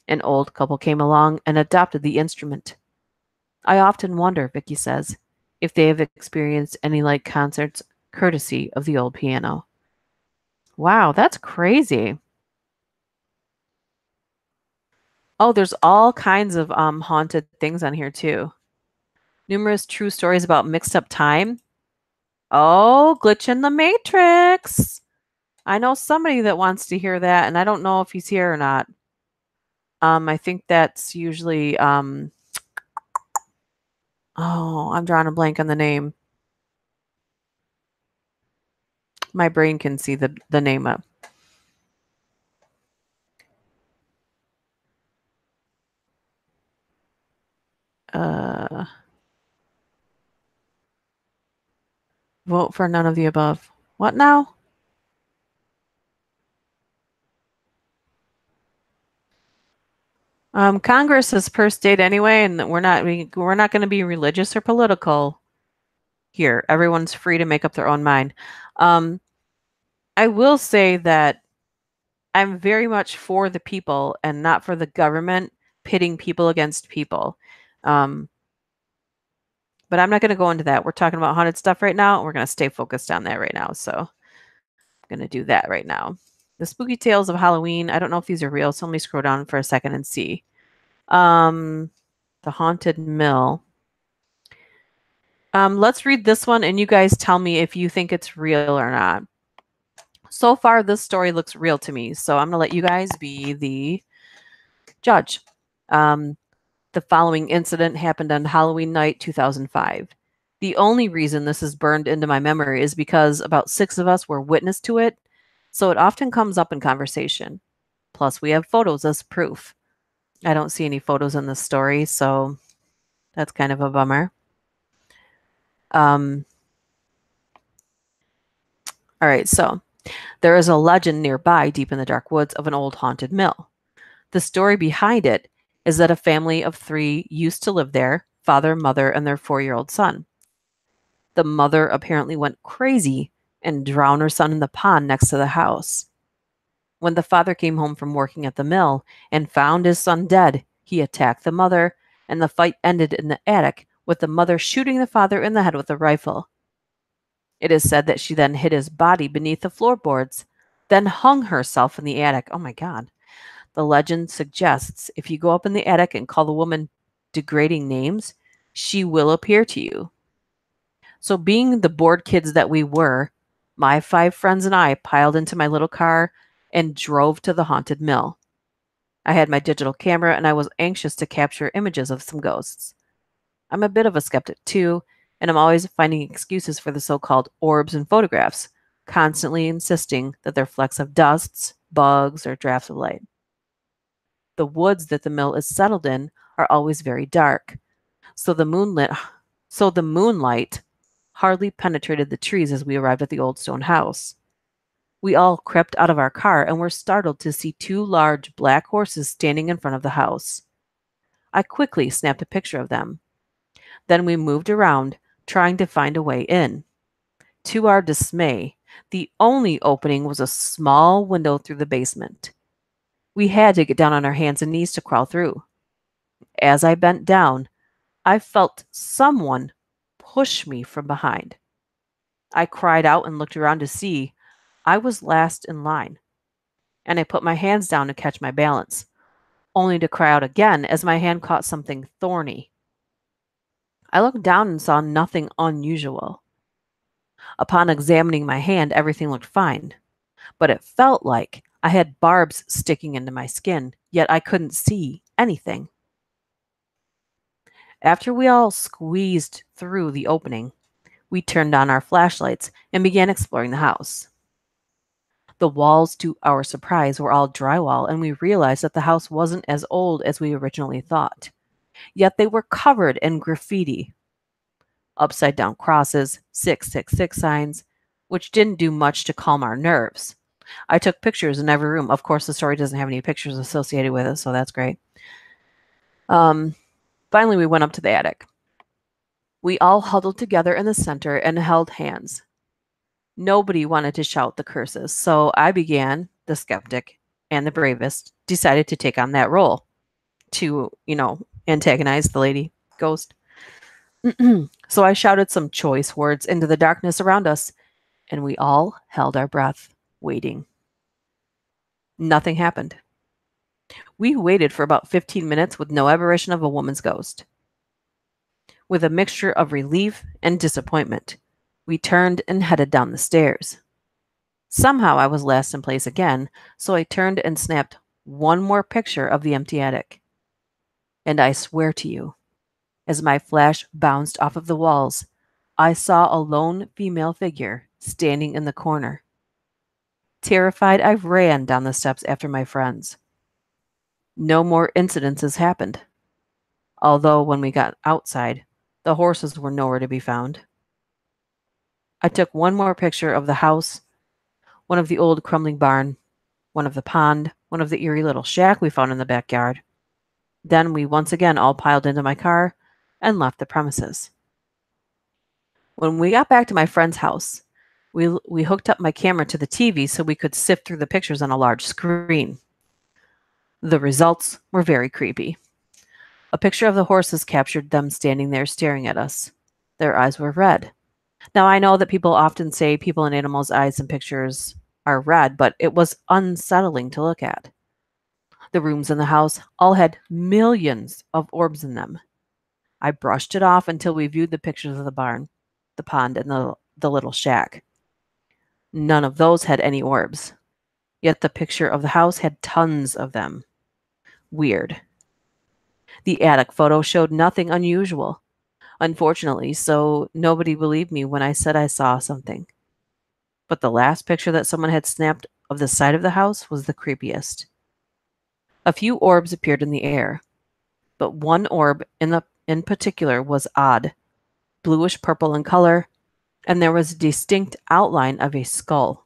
An old couple came along and adopted the instrument. I often wonder, Vicky says, if they have experienced any like concerts courtesy of the old piano. Wow, that's crazy. Oh, there's all kinds of haunted things on here too. Numerous true stories about mixed up time. Oh, glitch in the matrix. I know somebody that wants to hear that, and I don't know if he's here or not. I think that's usually oh, I'm drawing a blank on the name. My brain can see the name up. Vote for none of the above. What now? Congress is per state anyway, and we're not going to be religious or political here. Everyone's free to make up their own mind. I will say that I'm very much for the people and not for the government pitting people against people. But I'm not going to go into that. We're talking about haunted stuff right now, and we're going to stay focused on that right now. So I'm going to do that right now. The Spooky Tales of Halloween. I don't know if these are real, so let me scroll down for a second and see. The Haunted Mill. Let's read this one, and you guys tell me if you think it's real or not. So far, this story looks real to me, so I'm going to let you guys be the judge. The following incident happened on Halloween night 2005. The only reason this is burned into my memory is because about 6 of us were witness to it, so it often comes up in conversation. Plus, we have photos as proof. I don't see any photos in this story, so that's kind of a bummer. All right, so there is a legend nearby, deep in the dark woods, of an old haunted mill. The story behind it is that a family of 3 used to live there, father, mother, and their 4-year-old son. The mother apparently went crazy and drowned her son in the pond next to the house. When the father came home from working at the mill and found his son dead, he attacked the mother, and the fight ended in the attic with the mother shooting the father in the head with a rifle. It is said that she then hid his body beneath the floorboards, then hung herself in the attic. Oh my God. The legend suggests if you go up in the attic and call the woman degrading names, she will appear to you. So being the bored kids that we were, my 5 friends and I piled into my little car and drove to the haunted mill. I had my digital camera and I was anxious to capture images of some ghosts. I'm a bit of a skeptic too, and I'm always finding excuses for the so-called orbs in photographs, constantly insisting that they're flecks of dusts, bugs, or drafts of light. The woods that the mill is settled in are always very dark, so the moonlight hardly penetrated the trees as we arrived at the old stone house. We all crept out of our car and were startled to see 2 large black horses standing in front of the house. I quickly snapped a picture of them. Then we moved around, trying to find a way in. To our dismay, the only opening was a small window through the basement. We had to get down on our hands and knees to crawl through. As I bent down, I felt someone push me from behind. I cried out and looked around to see I was last in line, and I put my hands down to catch my balance, only to cry out again as my hand caught something thorny. I looked down and saw nothing unusual. Upon examining my hand, everything looked fine, but it felt like I had barbs sticking into my skin, yet I couldn't see anything. After we all squeezed through the opening, we turned on our flashlights and began exploring the house. The walls, to our surprise, were all drywall, and we realized that the house wasn't as old as we originally thought. Yet they were covered in graffiti. Upside-down crosses, 666 signs, which didn't do much to calm our nerves. I took pictures in every room. Of course, the story doesn't have any pictures associated with it, so that's great. Finally, we went up to the attic. We all huddled together in the center and held hands. Nobody wanted to shout the curses, so I began, the skeptic and the bravest, decided to take on that role to, antagonize the lady ghost. So I shouted some choice words into the darkness around us, and we all held our breath, waiting. Nothing happened. We waited for about 15 minutes with no apparition of a woman's ghost. With a mixture of relief and disappointment, we turned and headed down the stairs. Somehow I was last in place again, so I turned and snapped one more picture of the empty attic. And I swear to you, as my flash bounced off of the walls, I saw a lone female figure standing in the corner. Terrified, I ran down the steps after my friends. No more incidences happened, although when we got outside, the horses were nowhere to be found. I took one more picture of the house, one of the old crumbling barn, one of the pond, one of the eerie little shack we found in the backyard. Then we once again all piled into my car and left the premises. When we got back to my friend's house, we hooked up my camera to the TV so we could sift through the pictures on a large screen. The results were very creepy. A picture of the horses captured them standing there staring at us. Their eyes were red. Now, I know that people often say people and animals' eyes in pictures are red, but it was unsettling to look at. The rooms in the house all had millions of orbs in them. I brushed it off until we viewed the pictures of the barn, the pond, and the little shack. None of those had any orbs, yet the picture of the house had tons of them. Weird. The attic photo showed nothing unusual, unfortunately, so nobody believed me when I said I saw something. But the last picture that someone had snapped of the side of the house was the creepiest. A few orbs appeared in the air, but one orb in particular was odd, bluish purple in color, and there was a distinct outline of a skull.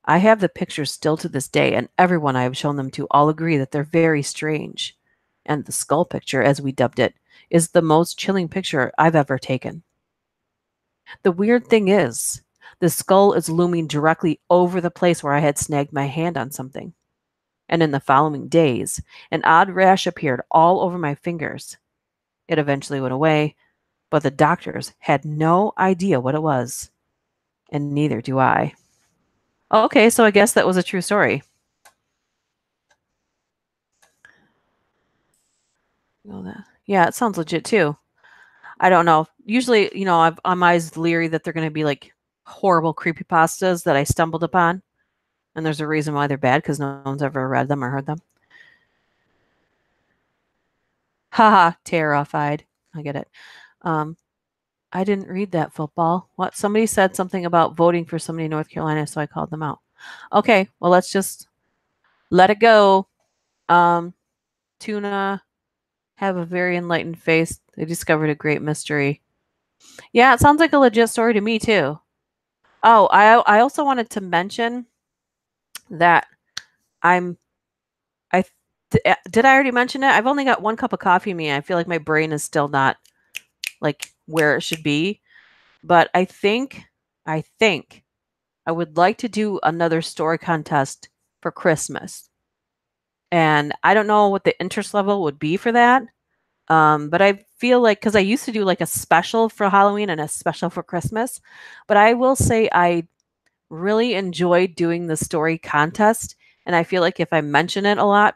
I have the pictures still to this day, and everyone I have shown them to all agree that they're very strange. And the skull picture, as we dubbed it, is the most chilling picture I've ever taken. The weird thing is, the skull is looming directly over the place where I had snagged my hand on something. And in the following days, an odd rash appeared all over my fingers. It eventually went away, but the doctors had no idea what it was. And neither do I. Okay, so I guess that was a true story. Yeah, it sounds legit too. I don't know. Usually, I'm always leery that they're going to be like horrible creepypastas that I stumbled upon. And there's a reason why they're bad, because no one's ever read them or heard them. Haha, terrified. I get it. I didn't read that football. What? Somebody said something about voting for somebody in North Carolina, so I called them out. Okay, well, let's just let it go. Tuna have a very enlightened face. They discovered a great mystery. Yeah, it sounds like a legit story to me, too. Oh, I also wanted to mention that I did I already mention it? I've only got 1 cup of coffee in me. I feel like my brain is still not like where it should be. But I think I would like to do another story contest for Christmas. And I don't know what the interest level would be for that. But I feel like, because I used to do like a special for Halloween and a special for Christmas, but I will say I really enjoyed doing the story contest. And I feel like if I mention it a lot,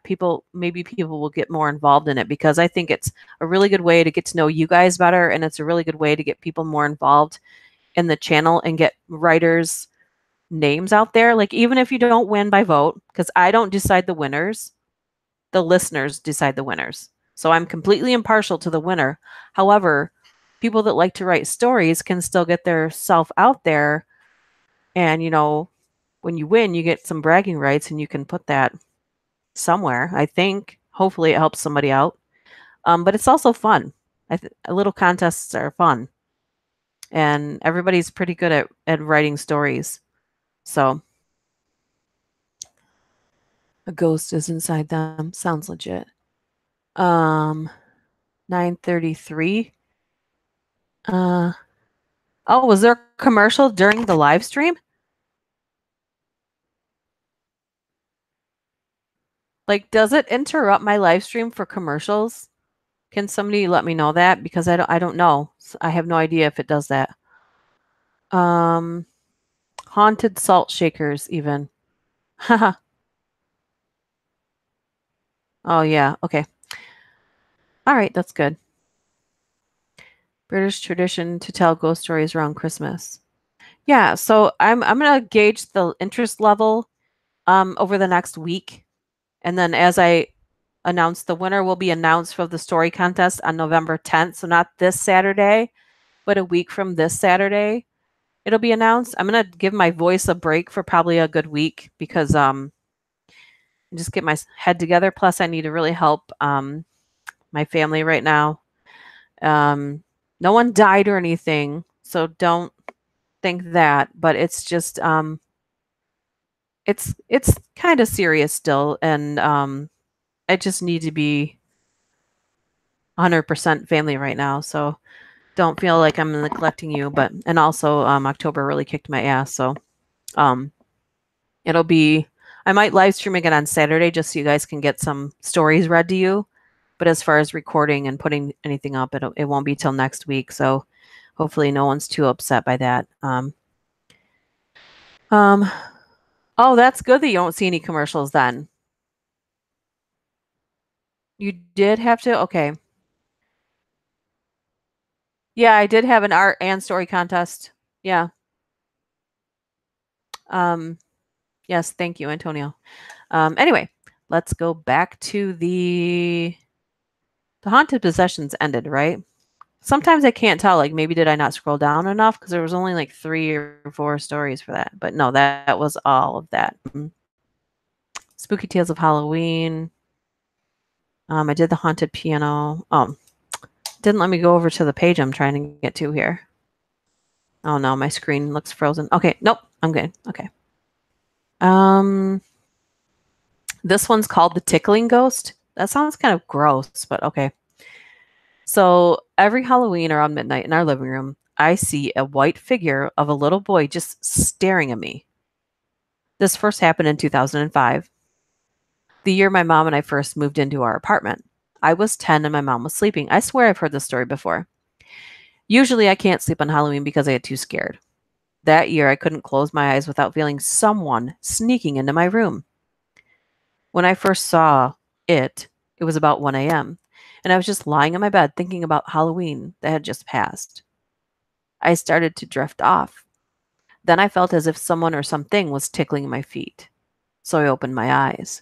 maybe people will get more involved in it, because I think it's a really good way to get to know you guys better. And it's a really good way to get people more involved in the channel and get writers' names out there. Like, even if you don't win by vote, because I don't decide the winners, the listeners decide the winners. So I'm completely impartial to the winner. However, people that like to write stories can still get their self out there. And, when you win, you get some bragging rights and you can put that somewhere. I think hopefully it helps somebody out. But it's also fun. Little contests are fun. And everybody's pretty good at writing stories. So a ghost is inside them. Sounds legit. 9:33. Oh, was there a commercial during the live stream? Like, does it interrupt my live stream for commercials? Can somebody let me know that? Because I don't know. I have no idea if it does that. Haunted salt shakers even. Haha. Oh yeah, okay. All right, that's good. British tradition to tell ghost stories around Christmas. Yeah, so I'm gonna gauge the interest level over the next week. And then as I announce, the winner will be announced for the story contest on November 10th. So not this Saturday, but a week from this Saturday, it'll be announced. I'm going to give my voice a break for probably a good week, because just get my head together. Plus, I need to really help my family right now. No one died or anything, so don't think that. But it's just it's kind of serious still, and I just need to be 100% family right now. So don't feel like I'm neglecting you. And also, October really kicked my ass. So, um, it'll be, I might live stream again on Saturday just so you guys can get some stories read to you. But as far as recording and putting anything up, it won't be till next week. So hopefully no one's too upset by that. Oh, that's good that you don't see any commercials then. You did have to? Okay. Yeah, I did have an art and story contest. Yeah. Um, yes, thank you, Antonio. Anyway, let's go back to the haunted possessions ended, right? Sometimes I can't tell, like maybe did I not scroll down enough because there was only like 3 or 4 stories for that. But no, that was all of that. Spooky Tales of Halloween. I did the haunted piano. Oh, didn't let me go over to the page I'm trying to get to here. Oh no, my screen looks frozen. Okay, nope, I'm good. Okay. This one's called The Tickling Ghost. That sounds kind of gross, but okay. So every Halloween around midnight in our living room, I see a white figure of a little boy just staring at me. This first happened in 2005, the year my mom and I first moved into our apartment. I was 10 and my mom was sleeping. I swear I've heard this story before. Usually I can't sleep on Halloween because I get too scared. That year I couldn't close my eyes without feeling someone sneaking into my room. When I first saw it was about 1 a.m., and I was just lying in my bed thinking about Halloween that had just passed. I started to drift off. Then I felt as if someone or something was tickling my feet. So I opened my eyes.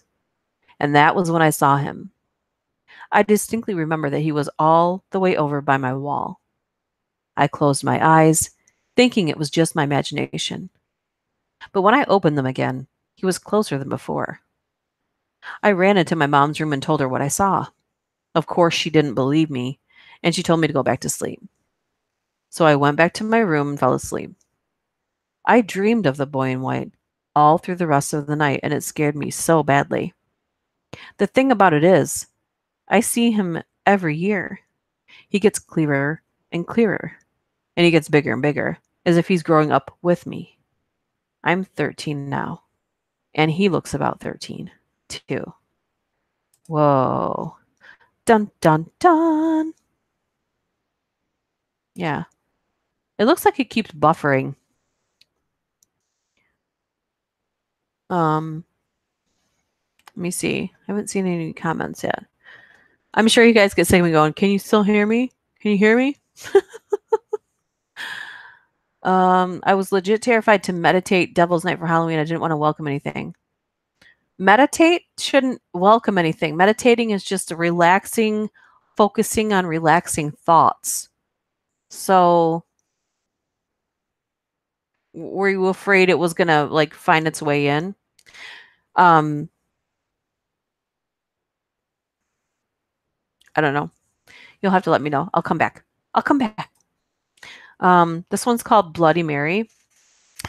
And that was when I saw him. I distinctly remember that he was all the way over by my wall. I closed my eyes, thinking it was just my imagination. But when I opened them again, he was closer than before. I ran into my mom's room and told her what I saw. Of course, she didn't believe me, and she told me to go back to sleep. So I went back to my room and fell asleep. I dreamed of the boy in white all through the rest of the night, and it scared me so badly. The thing about it is, I see him every year. He gets clearer and clearer, and he gets bigger and bigger, as if he's growing up with me. I'm 13 now, and he looks about 13, too. Whoa. Dun, dun, dun. Yeah. It looks like it keeps buffering. Let me see. I haven't seen any comments yet. I'm sure you guys get sick of me going, can you still hear me? Can you hear me? I was legit terrified to meditate Devil's Night for Halloween. I didn't want to welcome anything. Meditate shouldn't welcome anything. Meditating is just a relaxing, focusing on relaxing thoughts. So were you afraid it was gonna like find its way in? I don't know. You'll have to let me know. I'll come back. I'll come back. This one's called Bloody Mary.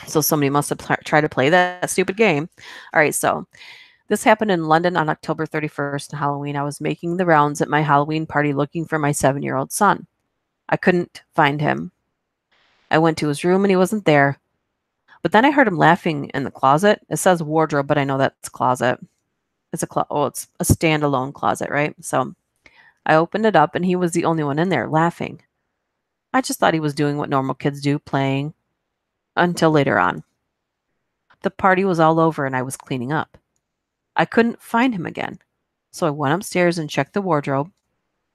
So somebody must have tried to play that stupid game. All right, so this happened in London on October 31st, Halloween. I was making the rounds at my Halloween party looking for my 7-year-old son. I couldn't find him. I went to his room and he wasn't there. But then I heard him laughing in the closet. It says wardrobe, but I know that's closet. It's it's a standalone closet, right? So I opened it up and he was the only one in there laughing. I just thought he was doing what normal kids do, playing, until later on. The party was all over and I was cleaning up. I couldn't find him again. So I went upstairs and checked the wardrobe,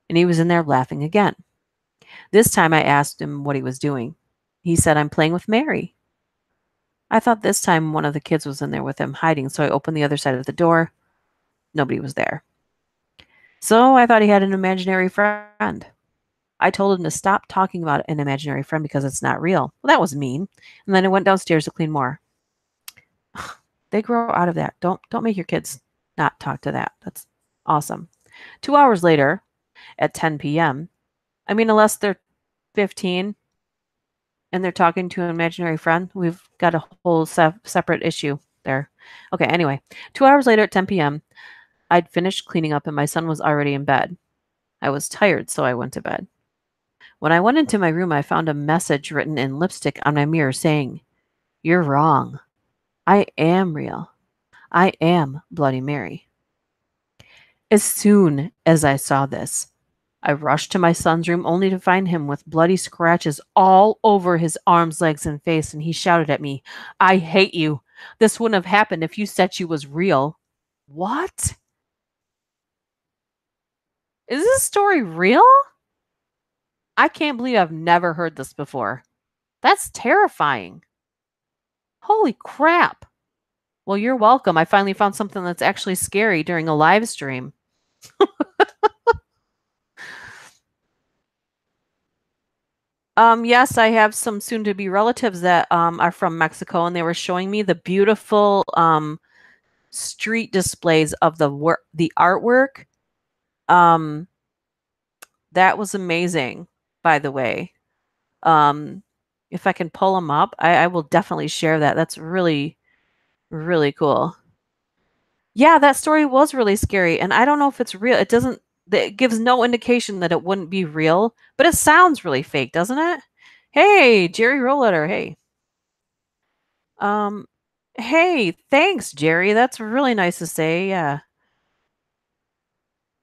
and he was in there laughing again. This time I asked him what he was doing. He said, I'm playing with Mary. I thought this time one of the kids was in there with him hiding, so I opened the other side of the door. Nobody was there. So I thought he had an imaginary friend. I told him to stop talking about an imaginary friend because it's not real. Well, that was mean. And then I went downstairs to clean more. They grow out of that. Don't make your kids not talk to that. That's awesome. 2 hours later, at 10 p.m., I mean, unless they're 15 and they're talking to an imaginary friend, we've got a whole separate issue there. Okay, anyway, 2 hours later at 10 p.m., I'd finished cleaning up and my son was already in bed. I was tired, so I went to bed. When I went into my room, I found a message written in lipstick on my mirror saying, "You're wrong. I am real. I am Bloody Mary." As soon as I saw this, I rushed to my son's room only to find him with bloody scratches all over his arms, legs, and face, and he shouted at me, "I hate you. This wouldn't have happened if you said she was real." What? Is this story real? I can't believe I've never heard this before. That's terrifying. Holy crap. Well, you're welcome. I finally found something that's actually scary during a live stream. Yes, I have some soon-to-be relatives that are from Mexico, and they were showing me the beautiful street displays of the artwork. That was amazing, by the way. If I can pull them up, I will definitely share that. That's really, really cool. Yeah, that story was really scary, and I don't know if it's real. It gives no indication that it wouldn't be real, but it sounds really fake, doesn't it? Hey, Jerry Rholetter, hey. Um, hey, thanks, Jerry. That's really nice to say. Yeah.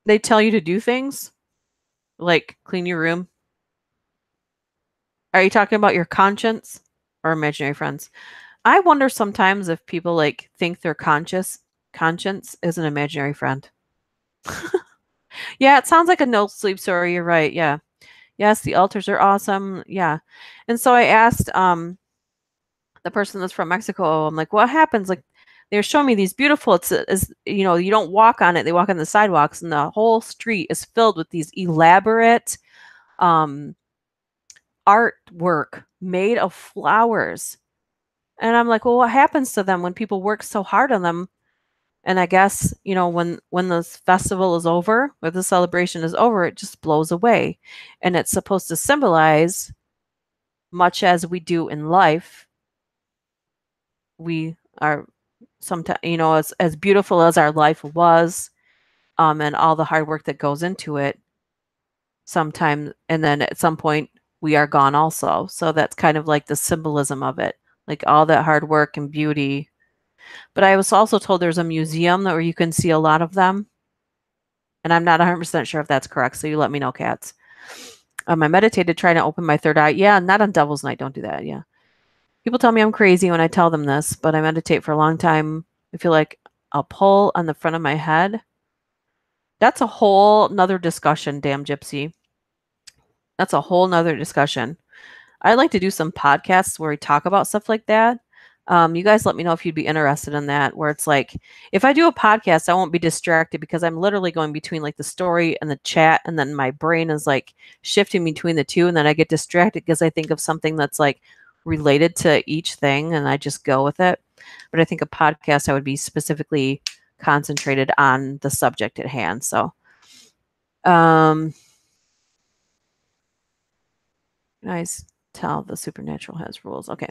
They tell you to do things like clean your room. Are you talking about your conscience or imaginary friends? I wonder sometimes if people like think their conscience is an imaginary friend. Yeah, it sounds like a no sleep story. You're right. Yeah. Yes, the altars are awesome. Yeah. And so I asked the person that's from Mexico, I'm like, what happens? Like they're showing me these beautiful, you don't walk on it, they walk on the sidewalks, and the whole street is filled with these elaborate um artwork made of flowers. And I'm like, well, what happens to them when people work so hard on them? And I guess, when this festival is over, or the celebration is over, it just blows away. And it's supposed to symbolize, much as we do in life, we are sometimes, as beautiful as our life was, and all the hard work that goes into it, sometimes, and then at some point, we are gone also. So that's kind of like the symbolism of it, like all that hard work and beauty. But I was also told there's a museum where you can see a lot of them. And I'm not 100% sure if that's correct. So you let me know, cats. I meditated trying to open my third eye. Yeah, not on Devil's Night. Don't do that. Yeah. People tell me I'm crazy when I tell them this, but I meditate for a long time. I feel like a pull on the front of my head. That's a whole nother discussion, damn gypsy. That's a whole nother discussion. I'd like to do some podcasts where we talk about stuff like that. You guys let me know if you'd be interested in that, where it's like, if I do a podcast, I won't be distracted because I'm literally going between like the story and the chat, and then my brain is like shifting between the two, and then I get distracted because I think of something that's like related to each thing, and I just go with it. But I think a podcast, I would be specifically concentrated on the subject at hand. So, nice. Tell the supernatural has rules. Okay.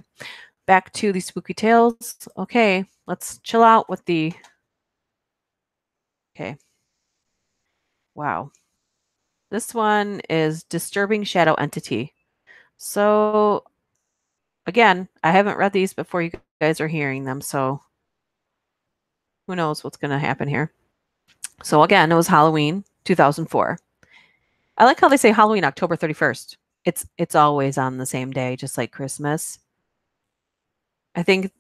Back to the spooky tales. Okay, let's chill out with the... Okay. Wow. This one is Disturbing Shadow Entity. So, again, I haven't read these before you guys are hearing them, so who knows what's going to happen here. So, again, it was Halloween, 2004. I like how they say Halloween, October 31st. It's always on the same day, just like Christmas. I think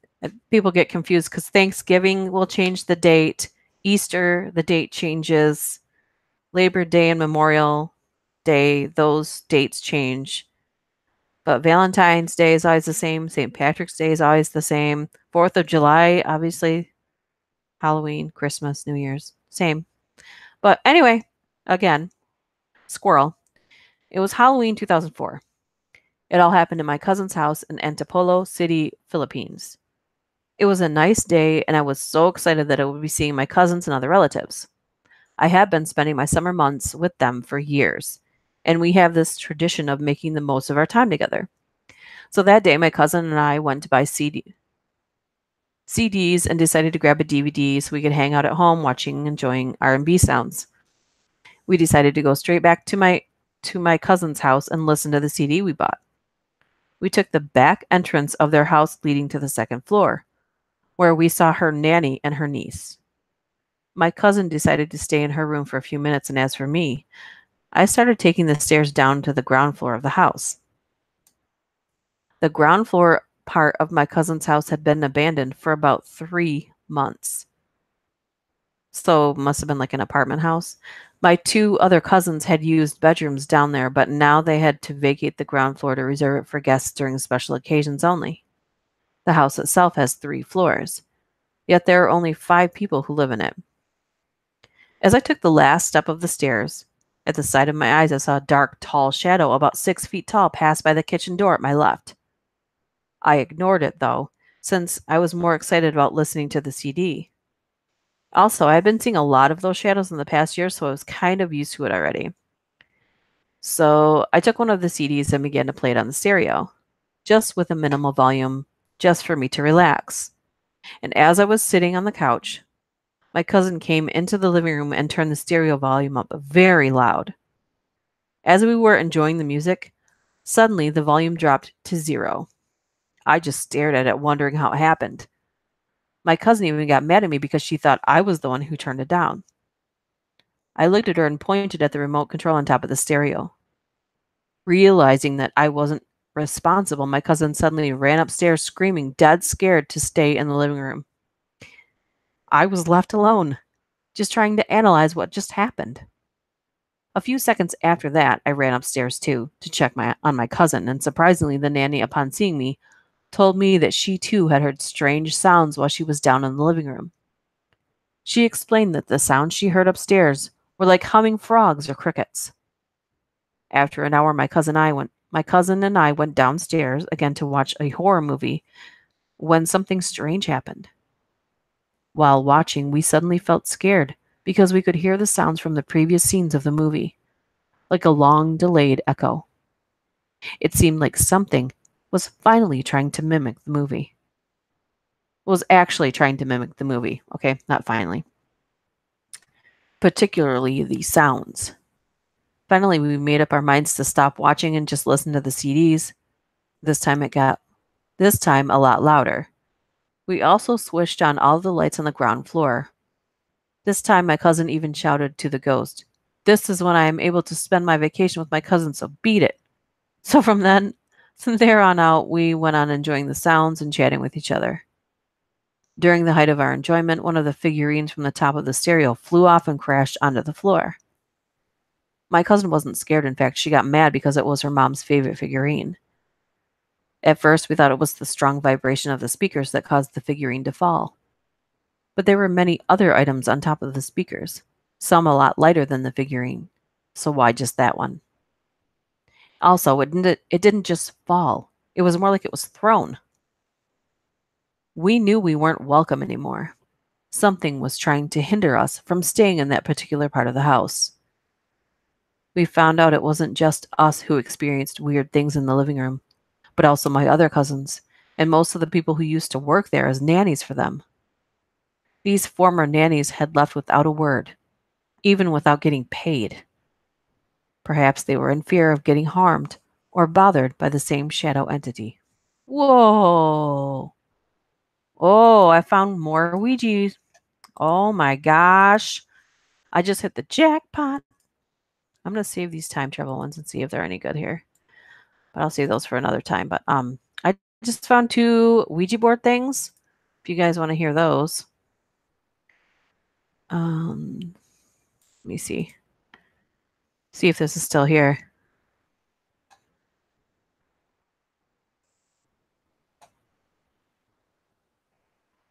people get confused because Thanksgiving will change the date. Easter, the date changes. Labor Day and Memorial Day, those dates change. But Valentine's Day is always the same. St. Patrick's Day is always the same. 4th of July, obviously. Halloween, Christmas, New Year's, same. But anyway, again, squirrel. It was Halloween 2004. It all happened in my cousin's house in Antipolo City, Philippines. It was a nice day, and I was so excited that I would be seeing my cousins and other relatives. I have been spending my summer months with them for years, and we have this tradition of making the most of our time together. So that day, my cousin and I went to buy CDs and decided to grab a DVD so we could hang out at home enjoying R&B sounds. We decided to go straight back to my cousin's house and listen to the CD we bought. We took the back entrance of their house leading to the second floor, where we saw her nanny and her niece. My cousin decided to stay in her room for a few minutes, and as for me, I started taking the stairs down to the ground floor of the house. The ground floor part of my cousin's house had been abandoned for about 3 months. So must have been like an apartment house. My 2 other cousins had used bedrooms down there, but now they had to vacate the ground floor to reserve it for guests during special occasions only. The house itself has 3 floors, yet there are only 5 people who live in it. As I took the last step of the stairs, at the side of my eyes I saw a dark, tall shadow about 6 feet tall pass by the kitchen door at my left. I ignored it, though, since I was more excited about listening to the CD. Also, I had been seeing a lot of those shadows in the past year, so I was kind of used to it already. So I took one of the CDs and began to play it on the stereo, just with a minimal volume, just for me to relax. And as I was sitting on the couch, my cousin came into the living room and turned the stereo volume up very loud. As we were enjoying the music, suddenly the volume dropped to 0. I just stared at it, wondering how it happened. My cousin even got mad at me because she thought I was the one who turned it down. I looked at her and pointed at the remote control on top of the stereo. Realizing that I wasn't responsible, my cousin suddenly ran upstairs screaming, dead scared, to stay in the living room. I was left alone, just trying to analyze what just happened. A few seconds after that, I ran upstairs too, to check on my cousin, and surprisingly, the nanny, upon seeing me, told me that she too had heard strange sounds while she was down in the living room. She explained that the sounds she heard upstairs were like humming frogs or crickets. After an hour, my cousin and I went downstairs again to watch a horror movie when something strange happened. While watching, we suddenly felt scared because we could hear the sounds from the previous scenes of the movie, like a long delayed echo. It seemed like something was finally trying to mimic the movie. Was actually trying to mimic the movie, okay? Not finally. Particularly the sounds. Finally, we made up our minds to stop watching and just listen to the CDs. This time a lot louder. We also switched on all the lights on the ground floor. This time my cousin even shouted to the ghost, "This is when I am able to spend my vacation with my cousin, so beat it." So from there on out, we went on enjoying the sounds and chatting with each other. During the height of our enjoyment, one of the figurines from the top of the stereo flew off and crashed onto the floor. My cousin wasn't scared. In fact, she got mad because it was her mom's favorite figurine. At first, we thought it was the strong vibration of the speakers that caused the figurine to fall. But there were many other items on top of the speakers, some a lot lighter than the figurine. So why just that one? Also, it didn't just fall. It was more like it was thrown. We knew we weren't welcome anymore. Something was trying to hinder us from staying in that particular part of the house. We found out it wasn't just us who experienced weird things in the living room, but also my other cousins, and most of the people who used to work there as nannies for them. These former nannies had left without a word, even without getting paid. Perhaps they were in fear of getting harmed or bothered by the same shadow entity. Whoa! Oh, I found more Ouija's. Oh my gosh. I just hit the jackpot. I'm going to save these time travel ones and see if they're any good here. But I'll save those for another time. But I just found 2 Ouija board things. If you guys want to hear those. Let me see. See if this is still here.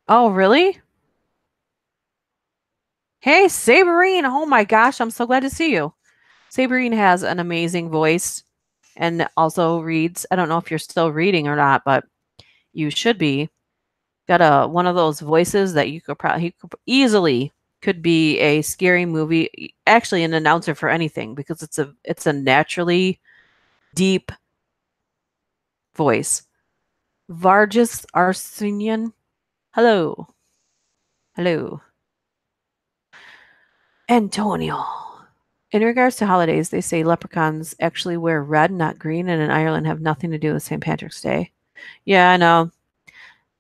Oh, really? Hey, Saberine. Oh my gosh, I'm so glad to see you. Saberine has an amazing voice and also reads. I don't know if you're still reading or not, but you should be. Got one of those voices that you could easily could be a scary movie, actually an announcer for anything, because it's a naturally deep voice. Vargas Arsenian, Hello. Hello. Antonio. In regards to holidays, they say leprechauns actually wear red, not green, and in Ireland have nothing to do with St. Patrick's Day. Yeah, I know.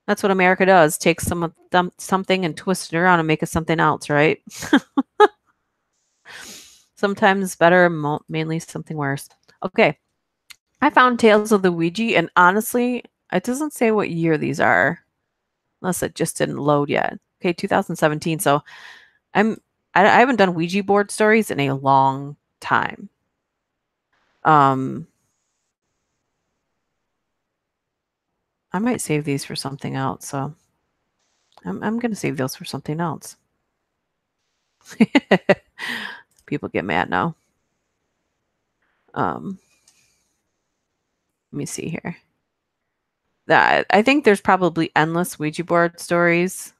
That's what America does. Take some of them, something and twist it around and make it something else, right? Sometimes better, mainly something worse. Okay. I found Tales of the Ouija, and honestly, it doesn't say what year these are, unless it just didn't load yet. Okay, 2017. So I'm I haven't done Ouija board stories in a long time. Um, I might save these for something else. So I'm gonna save those for something else. People get mad now. Let me see here. That I think there's probably endless Ouija board stories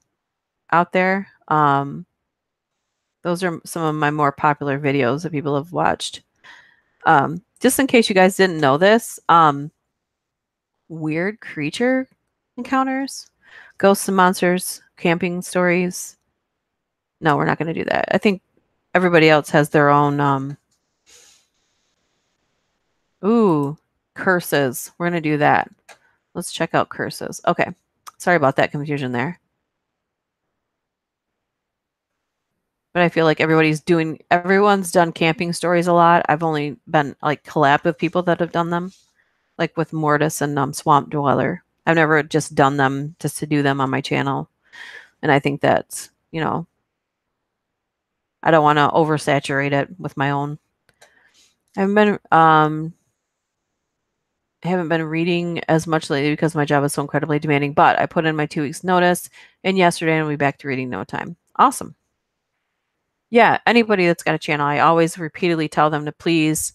out there. Those are some of my more popular videos that people have watched. Just in case you guys didn't know this, weird creature encounters, ghosts and monsters, camping stories. No, we're not going to do that. I think everybody else has their own. Ooh, curses. We're going to do that. Let's check out curses. Okay. Sorry about that confusion there. But I feel like everyone's done camping stories a lot. I've only been like collabed with people that have done them, like with Mortis and Swamp Dweller. I've never just done them just to do them on my channel. And I think that's, I don't want to oversaturate it with my own. I haven't been reading as much lately because my job is so incredibly demanding, but I put in my 2 weeks notice and yesterday I'll be back to reading no time. Awesome. Yeah, anybody that's got a channel, I always repeatedly tell them to please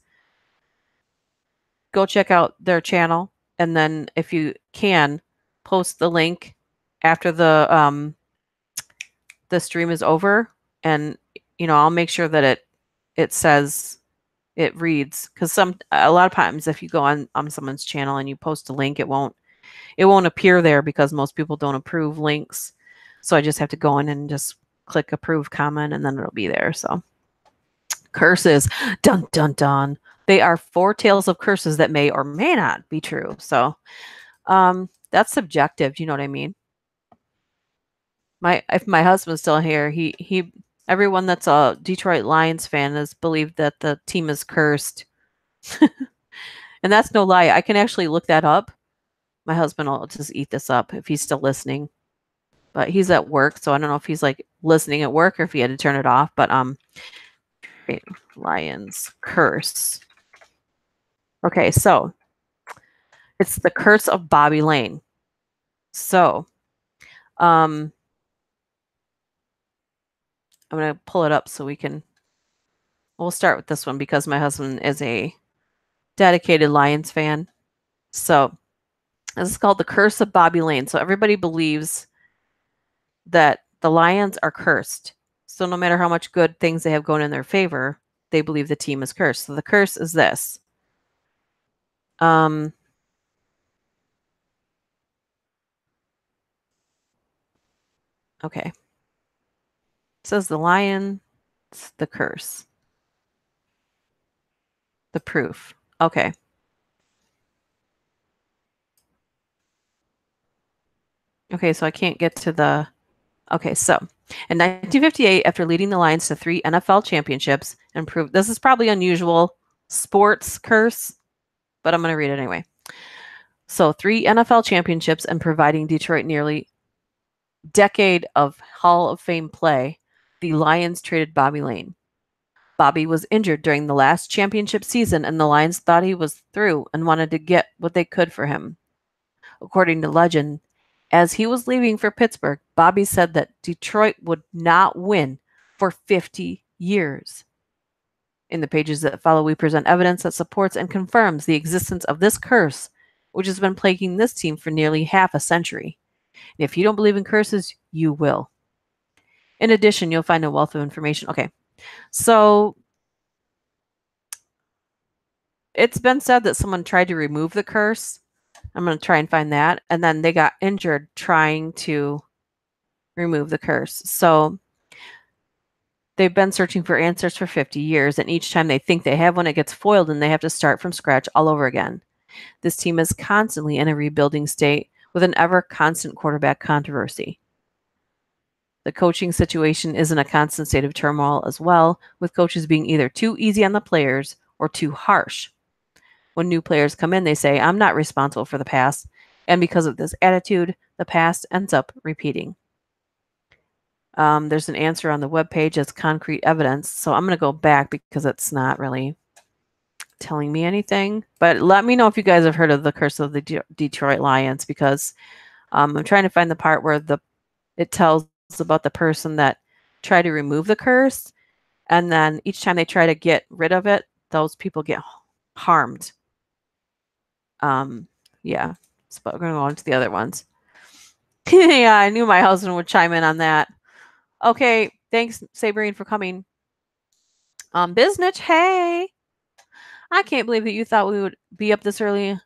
go check out their channel, and then if you can, post the link after the stream is over, and I'll make sure that it says it reads, because a lot of times if you go on someone's channel and you post a link, it won't appear there because most people don't approve links. So I just have to go in and just click approve comment, and then it'll be there. So curses, dun dun dun. They are 4 tales of curses that may or may not be true. So that's subjective. Do you know what I mean? If my husband's still here, he everyone that's a Detroit Lions fan has believed that the team is cursed. And that's no lie. I can actually look that up. My husband will just eat this up if he's still listening. But he's at work, so I don't know if he's like listening at work or if he had to turn it off. But Lions curse. Okay, so it's the curse of Bobby Lane. So I'm going to pull it up so we'll start with this one because my husband is a dedicated Lions fan. So this is called the curse of Bobby Lane. So everybody believes that the Lions are cursed. So no matter how much good things they have going in their favor, they believe the team is cursed. So the curse is this. Okay. It says the Lions, the curse. The proof. Okay. Okay, so I can't get to the... Okay, so in 1958, after leading the Lions to 3 NFL championships and proved... This is probably unusual sports curse, but I'm going to read it anyway. So 3 NFL championships and providing Detroit nearly decade of Hall of Fame play, the Lions traded Bobby Lane. Bobby was injured during the last championship season, and the Lions thought he was through and wanted to get what they could for him. According to legend, as he was leaving for Pittsburgh, Bobby said that Detroit would not win for 50 years. In the pages that follow, we present evidence that supports and confirms the existence of this curse, which has been plaguing this team for nearly half a century. And if you don't believe in curses, you will. In addition, you'll find a wealth of information. Okay, so it's been said that someone tried to remove the curse. I'm going to try and find that. And then they got injured trying to remove the curse. So they've been searching for answers for 50 years, and each time they think they have one, it gets foiled and they have to start from scratch all over again. This team is constantly in a rebuilding state with an ever constant quarterback controversy. The coaching situation is in a constant state of turmoil as well, with coaches being either too easy on the players or too harsh. When new players come in, they say, "I'm not responsible for the past," and because of this attitude, the past ends up repeating. There's an answer on the webpage as concrete evidence, so I'm going to go back because it's not really telling me anything. But let me know if you guys have heard of the Curse of the Detroit Lions, because I'm trying to find the part where it tells about the person that tried to remove the curse, and then each time they try to get rid of it, those people get harmed. Yeah, so we're going to go on to the other ones. Yeah, I knew my husband would chime in on that. Okay, thanks, Sabrine, for coming. Biznitch, hey! I can't believe that you thought we would be up this early.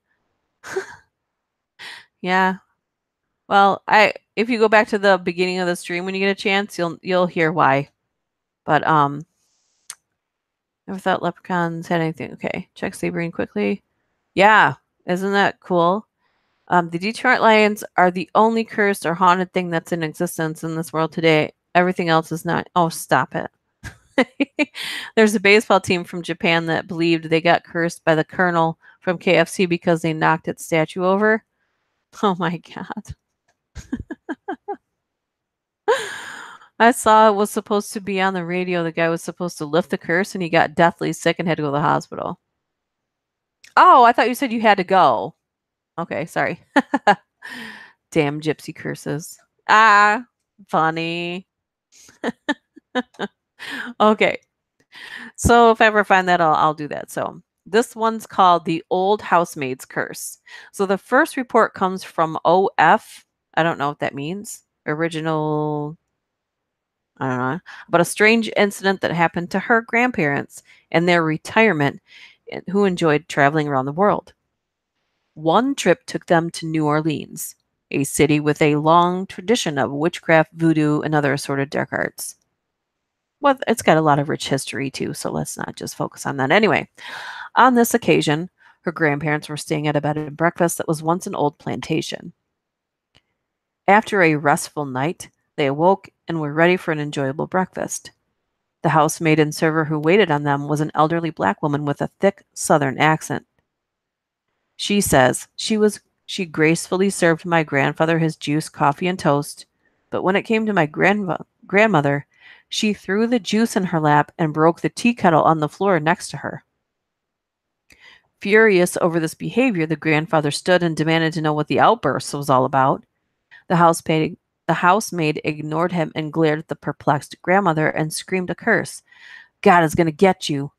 Yeah. Well, if you go back to the beginning of the stream when you get a chance, you'll hear why. But never thought leprechauns had anything. Okay, check Sabrine quickly. Yeah, isn't that cool? The Detroit Lions are the only cursed or haunted thing that's in existence in this world today. Everything else is not. Oh, stop it. There's a baseball team from Japan that believed they got cursed by the colonel from KFC because they knocked its statue over. Oh my God. I saw it was supposed to be on the radio. The guy was supposed to lift the curse and he got deathly sick and had to go to the hospital. Oh, I thought you said you had to go. Okay, sorry. Damn gypsy curses. Ah, funny. Okay. So if I ever find that, I'll do that. So this one's called the Old Housemaid's Curse. So the first report comes from OF. I don't know what that means. Original, I don't know. About a strange incident that happened to her grandparents in their retirement, who enjoyed traveling around the world. One trip took them to New Orleans, a city with a long tradition of witchcraft, voodoo, and other assorted dark arts. Well, it's got a lot of rich history too, so let's not just focus on that. Anyway, on this occasion, her grandparents were staying at a bed and breakfast that was once an old plantation. After a restful night, they awoke and were ready for an enjoyable breakfast. The housemaid and server who waited on them was an elderly black woman with a thick southern accent. She says she gracefully served my grandfather his juice, coffee, and toast, but when it came to my grandmother, she threw the juice in her lap and broke the tea kettle on the floor next to her. Furious over this behavior, the grandfather stood and demanded to know what the outburst was all about. The housemaid ignored him and glared at the perplexed grandmother and screamed a curse. "God is going to get you!"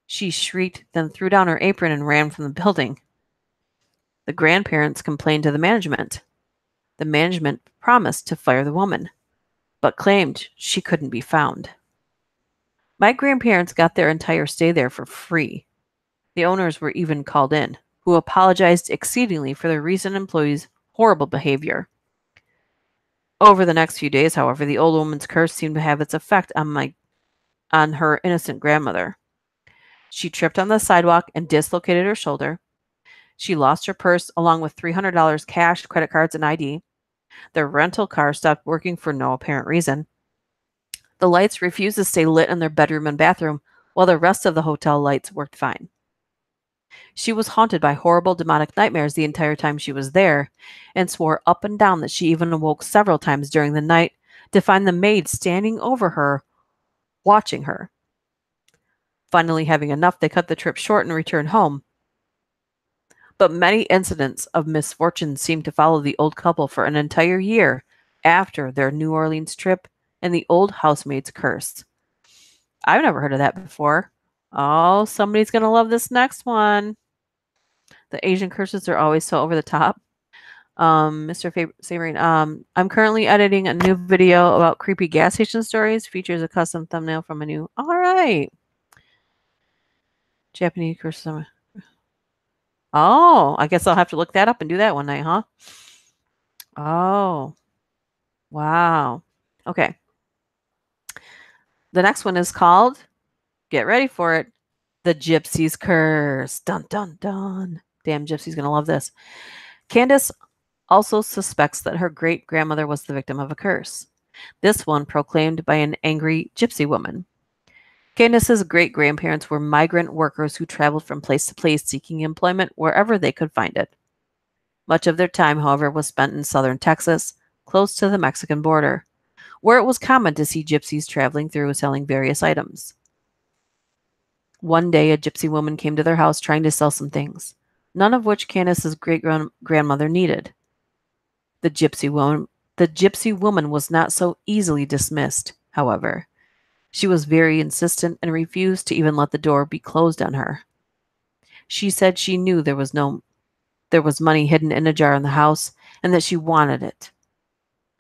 She shrieked, then threw down her apron and ran from the building. The grandparents complained to the management. The management promised to fire the woman, but claimed she couldn't be found. My grandparents got their entire stay there for free. The owners were even called in, who apologized exceedingly for their recent employees' horrible behavior. Over the next few days, however, the old woman's curse seemed to have its effect on her innocent grandmother. She tripped on the sidewalk and dislocated her shoulder. She lost her purse along with $300 cash, credit cards, and ID. Their rental car stopped working for no apparent reason. The lights refused to stay lit in their bedroom and bathroom, while the rest of the hotel lights worked fine. She was haunted by horrible demonic nightmares the entire time she was there, and swore up and down that she even awoke several times during the night to find the maid standing over her, watching her. Finally, having enough, they cut the trip short and returned home. But many incidents of misfortune seemed to follow the old couple for an entire year after their New Orleans trip and the old housemaid's curse. I've never heard of that before. Oh, somebody's going to love this next one. The Asian curses are always so over the top. Mr. Sabrine, I'm currently editing a new video about creepy gas station stories. Features a custom thumbnail from a new. All right. Japanese curses. Oh, I guess I'll have to look that up and do that one night, huh? Oh. Wow. Okay. The next one is called, get ready for it, The Gypsy's Curse. Dun, dun, dun. Damn, Gypsy's going to love this. Candace also suspects that her great-grandmother was the victim of a curse. This one proclaimed by an angry gypsy woman. Candace's great-grandparents were migrant workers who traveled from place to place seeking employment wherever they could find it. Much of their time, however, was spent in southern Texas, close to the Mexican border, where it was common to see gypsies traveling through selling various items. One day, a gypsy woman came to their house trying to sell some things, none of which Candace's great-grandmother needed. The gypsy woman was not so easily dismissed, however. She was very insistent and refused to even let the door be closed on her. She said she knew there was money hidden in a jar in the house and that she wanted it.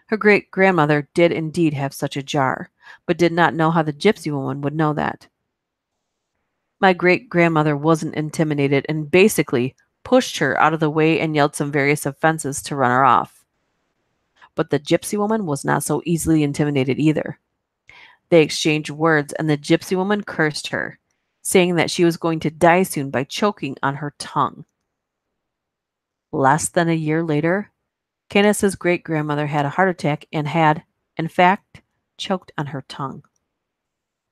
Her great-grandmother did indeed have such a jar, but did not know how the gypsy woman would know that. My great-grandmother wasn't intimidated and basically pushed her out of the way and yelled some various offenses to run her off. But the gypsy woman was not so easily intimidated either. They exchanged words, and the gypsy woman cursed her, saying that she was going to die soon by choking on her tongue. Less than a year later, Candace's great-grandmother had a heart attack and had, in fact, choked on her tongue.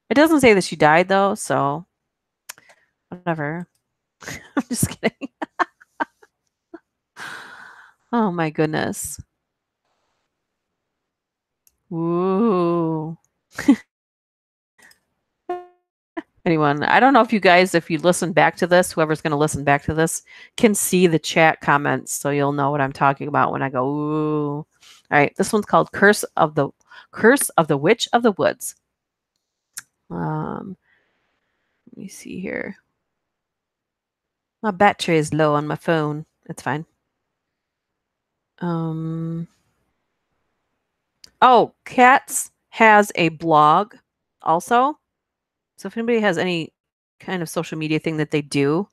It doesn't say that she died, though, so whatever. I'm just kidding. Oh, my goodness. Ooh. Anyone, I don't know if you guys, if you listen back to this, whoever's going to listen back to this, can see the chat comments, so you'll know what I'm talking about when I go, ooh. All right, this one's called Curse of the Witch of the Woods. Let me see here. My battery is low on my phone. It's fine. Oh, Cats has a blog also. So if anybody has any kind of social media thing that they do,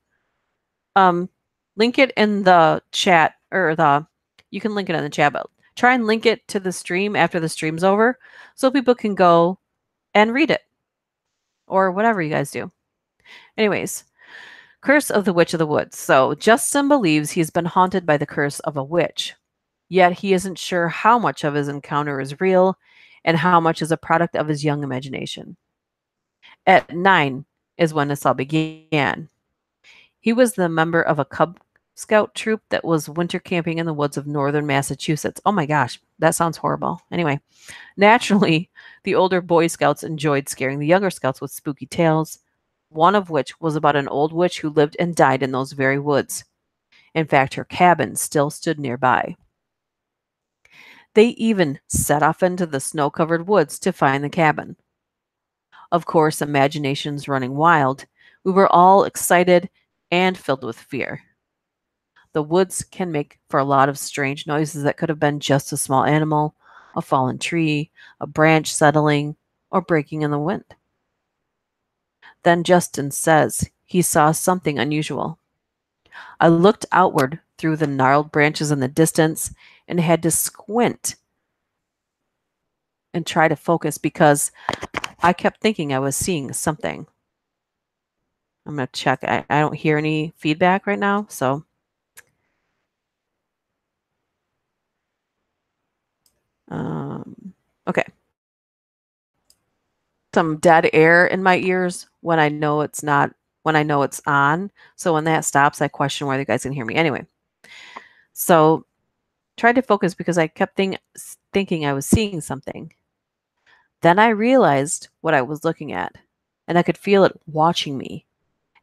link it in the chat, or you can link it in the chat, but try and link it to the stream after the stream's over so people can go and read it or whatever you guys do. Anyways, Curse of the Witch of the Woods. So Justin believes he's been haunted by the curse of a witch, yet he isn't sure how much of his encounter is real and how much is a product of his young imagination. At 9 is when this all began. He was the member of a Cub Scout troop that was winter camping in the woods of northern Massachusetts. Oh my gosh, that sounds horrible. Anyway, naturally, the older Boy Scouts enjoyed scaring the younger Scouts with spooky tales, one of which was about an old witch who lived and died in those very woods. In fact, her cabin still stood nearby. They even set off into the snow-covered woods to find the cabin. Of course, imaginations running wild, we were all excited and filled with fear. The woods can make for a lot of strange noises that could have been just a small animal, a fallen tree, a branch settling, or breaking in the wind. Then Justin says he saw something unusual. I looked outward through the gnarled branches in the distance and had to squint and try to focus because I kept thinking I was seeing something. I'm going to check. I don't hear any feedback right now, so. Okay. Some dead air in my ears when I know it's on. So when that stops, I question whether you guys can hear me. Anyway, so tried to focus because I kept thinking I was seeing something. Then I realized what I was looking at, and I could feel it watching me,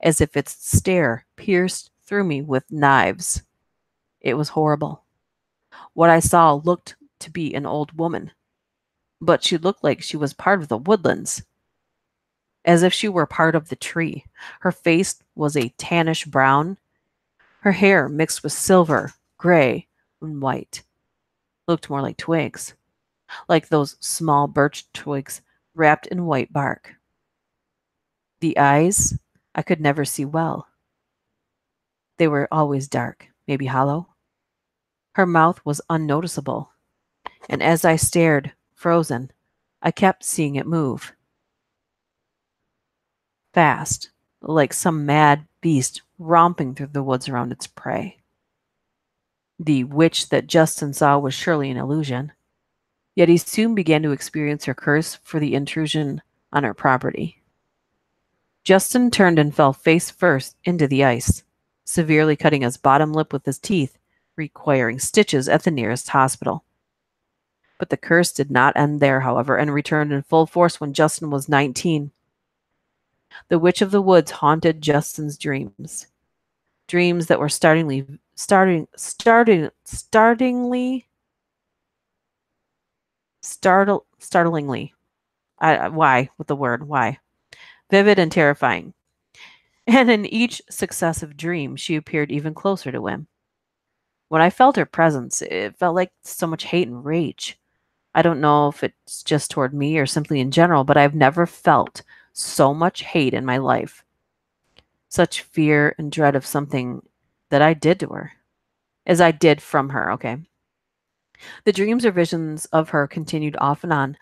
as if its stare pierced through me with knives. It was horrible. What I saw looked to be an old woman, but she looked like she was part of the woodlands, as if she were part of the tree. Her face was a tannish brown. Her hair mixed with silver, gray, and white. Looked more like twigs, like those small birch twigs wrapped in white bark. The eyes, I could never see well. They were always dark, maybe hollow. Her mouth was unnoticeable. And as I stared, frozen, I kept seeing it move. Fast, like some mad beast romping through the woods around its prey. The witch that Justin saw was surely an illusion, yet he soon began to experience her curse for the intrusion on her property. Justin turned and fell face first into the ice, severely cutting his bottom lip with his teeth, requiring stitches at the nearest hospital. But the curse did not end there, however, and returned in full force when Justin was 19. The Witch of the Woods haunted Justin's dreams. Dreams that were startlingly why with the word why vivid and terrifying. And in each successive dream, she appeared even closer to him. When I felt her presence, it felt like so much hate and rage. I don't know if it's just toward me or simply in general, but I've never felt so much hate in my life. Such fear and dread of something that I did to her, as I did from her, okay? The dreams or visions of her continued off and on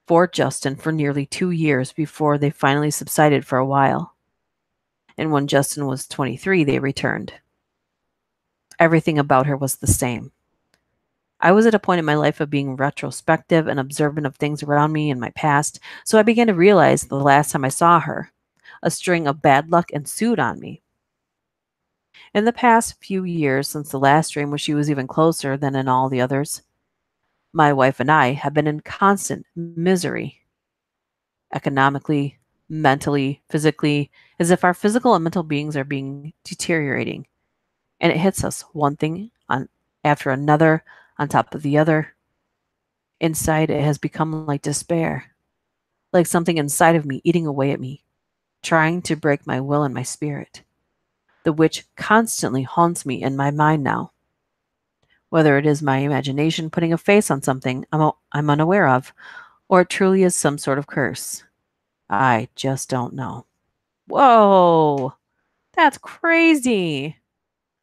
for Justin for nearly 2 years before they finally subsided for a while. And when Justin was 23, they returned. Everything about her was the same. I was at a point in my life of being retrospective and observant of things around me in my past, so I began to realize the last time I saw her, a string of bad luck ensued on me. In the past few years since the last dream, where she was even closer than in all the others, my wife and I have been in constant misery. Economically, mentally, physically, as if our physical and mental beings are being deteriorating. And it hits us one thing after another, on top of the other. Inside, it has become like despair, like something inside of me eating away at me, trying to break my will and my spirit. The witch constantly haunts me in my mind now. Whether it is my imagination putting a face on something I'm unaware of, or it truly is some sort of curse, I just don't know. Whoa, that's crazy.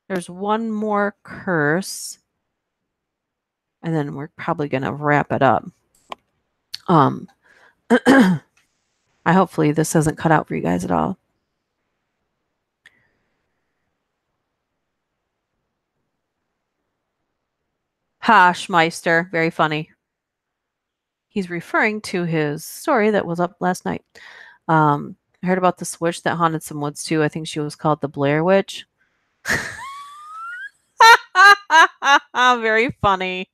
There's one more curse, and then we're probably going to wrap it up. Hopefully this doesn't cut out for you guys at all. Ha, Schmeister, very funny. He's referring to his story that was up last night. I heard about this witch that haunted some woods too. I think she was called the Blair Witch. Very funny.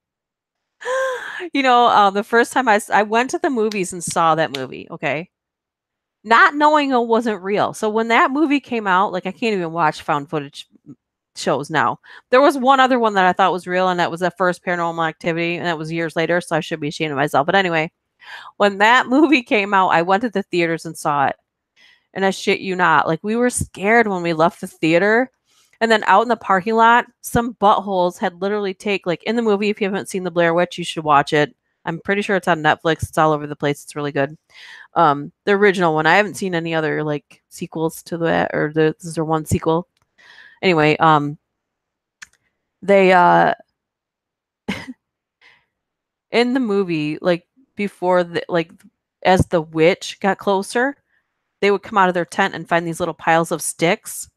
You know, the first time I went to the movies and saw that movie, okay? Not knowing it wasn't real. So when that movie came out, like I can't even watch found footage shows now. There was one other one that I thought was real, and that was the first Paranormal Activity, and that was years later, so I should be ashamed of myself. But anyway, when that movie came out, I went to the theaters and saw it. And I shit you not, like we were scared when we left the theater. And then out in the parking lot, some buttholes had literally like in the movie, if you haven't seen The Blair Witch, you should watch it. I'm pretty sure it's on Netflix. It's all over the place. It's really good. The original one. I haven't seen any other like sequels to that, or this is their one sequel. Anyway, they in the movie, like before as the witch got closer, they would come out of their tent and find these little piles of sticks.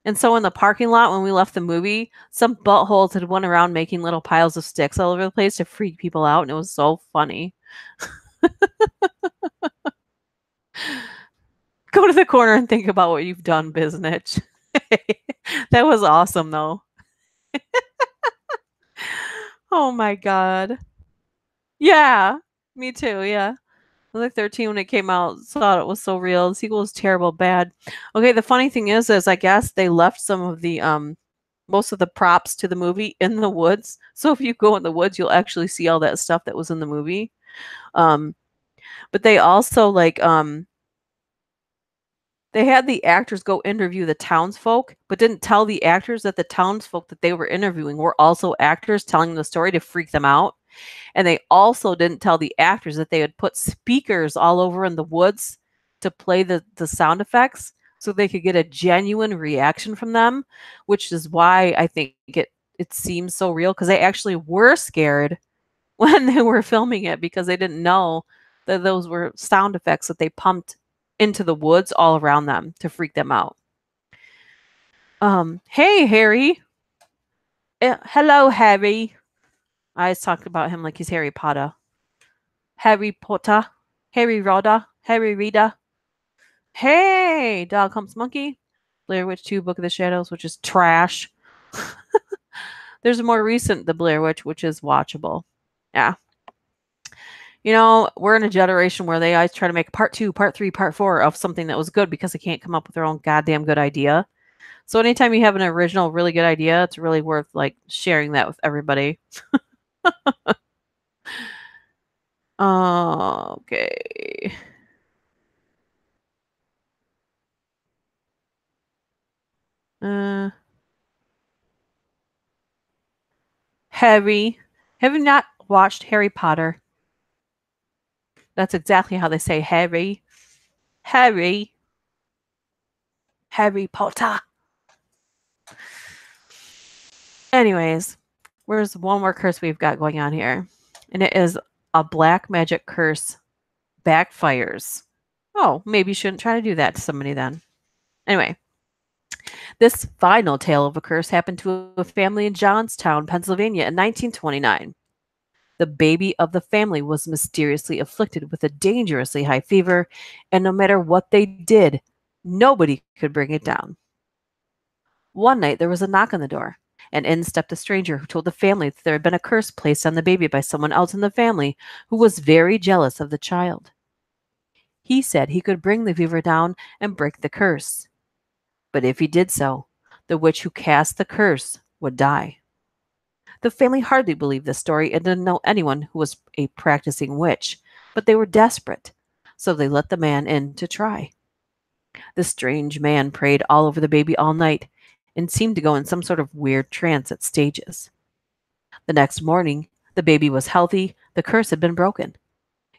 And so in the parking lot, when we left the movie, some buttholes had went around making little piles of sticks all over the place to freak people out. And it was so funny. Go to the corner and think about what you've done, biznitch. That was awesome, though. Oh, my God. Yeah, me too. Yeah. I was like 13 when it came out, thought it was so real. The sequel was terrible, bad. Okay, the funny thing is I guess they left some of the most of the props to the movie in the woods. So if you go in the woods, you'll actually see all that stuff that was in the movie. But they also they had the actors go interview the townsfolk, but didn't tell the actors that the townsfolk that they were interviewing were also actors telling the story to freak them out. And they also didn't tell the actors that they had put speakers all over in the woods to play the sound effects so they could get a genuine reaction from them, which is why I think it seems so real, because they actually were scared when they were filming it because they didn't know that those were sound effects that they pumped into the woods all around them to freak them out. Hey, Harry. Hello, Harry. I always talk about him like he's Harry Potter. Harry Potter. Harry Rodda. Harry Rita. Hey, Dog Humps Monkey. Blair Witch 2, Book of the Shadows, which is trash. There's a more recent The Blair Witch, which is watchable. Yeah. You know, we're in a generation where they always try to make part 2, part 3, part 4 of something that was good because they can't come up with their own goddamn good idea. So anytime you have an original, really good idea, it's really worth like sharing that with everybody. Okay. Harry. Have you not watched Harry Potter? That's exactly how they say Harry. Harry. Harry Potter. Anyways, where's one more curse we've got going on here? And it is a black magic curse backfires. Oh, maybe you shouldn't try to do that to somebody then. Anyway, this final tale of a curse happened to a family in Johnstown, Pennsylvania in 1929. The baby of the family was mysteriously afflicted with a dangerously high fever, and no matter what they did, nobody could bring it down. One night there was a knock on the door, and in stepped a stranger who told the family that there had been a curse placed on the baby by someone else in the family who was very jealous of the child. He said he could bring the fever down and break the curse. But if he did so, the witch who cast the curse would die. The family hardly believed this story and didn't know anyone who was a practicing witch, but they were desperate, so they let the man in to try. The strange man prayed all over the baby all night and seemed to go in some sort of weird trance at stages. The next morning, the baby was healthy, the curse had been broken.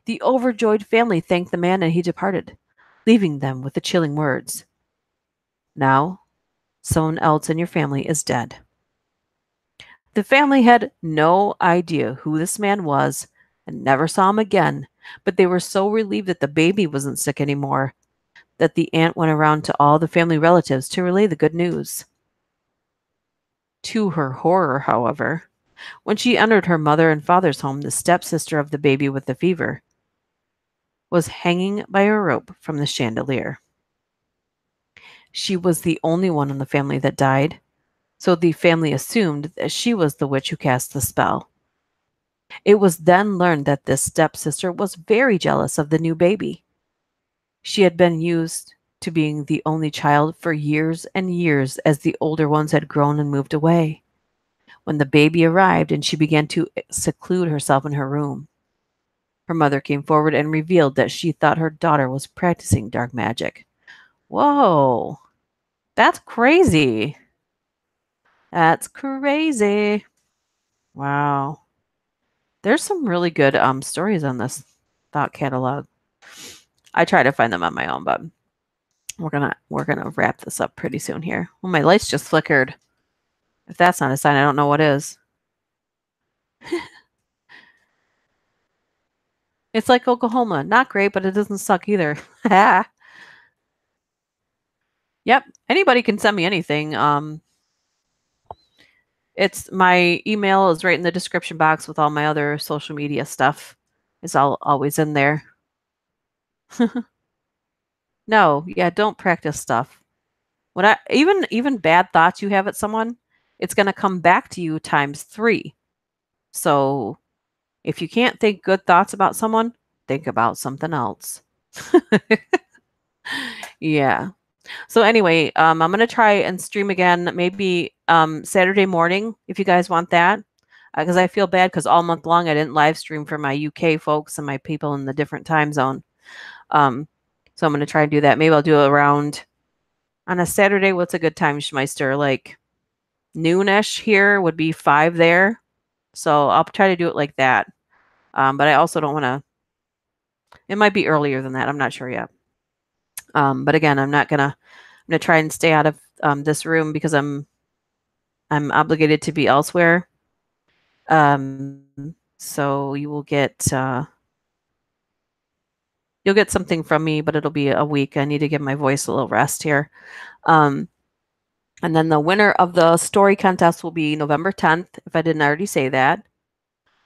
The overjoyed family thanked the man and he departed, leaving them with the chilling words, "Now, someone else in your family is dead." The family had no idea who this man was and never saw him again, but they were so relieved that the baby wasn't sick anymore that the aunt went around to all the family relatives to relay the good news. To her horror, however, when she entered her mother and father's home, the stepsister of the baby with the fever was hanging by a rope from the chandelier. She was the only one in the family that died, so the family assumed that she was the witch who cast the spell. It was then learned that this stepsister was very jealous of the new baby. She had been used to being the only child for years and years as the older ones had grown and moved away. When the baby arrived and she began to seclude herself in her room, her mother came forward and revealed that she thought her daughter was practicing dark magic. Whoa, that's crazy. That's crazy. Wow. There's some really good stories on this thought catalog. I try to find them on my own, but we're gonna wrap this up pretty soon here. Well, my lights just flickered. If that's not a sign, I don't know what is. It's like Oklahoma. Not great, but it doesn't suck either. Yep. Anybody can send me anything. It's my email is right in the description box with all my other social media stuff. It's all always in there. No, yeah, don't practice stuff. When even bad thoughts you have at someone, it's gonna come back to you times 3. So if you can't think good thoughts about someone, think about something else. Yeah. So anyway, I'm gonna try and stream again, maybe Saturday morning if you guys want that, because I feel bad because all month long I didn't live stream for my UK folks and my people in the different time zone. So I'm gonna try and do that. Maybe I'll do it around on a Saturday. What's a good time, Schmeister? Like noonish here would be 5 there. So I'll try to do it like that. But I also don't want to. It might be earlier than that. I'm not sure yet. But again, I'm gonna try and stay out of this room because I'm obligated to be elsewhere. So you will get you'll get something from me, but it'll be a week. I need to give my voice a little rest here. And then the winner of the story contest will be November 10th, if I didn't already say that.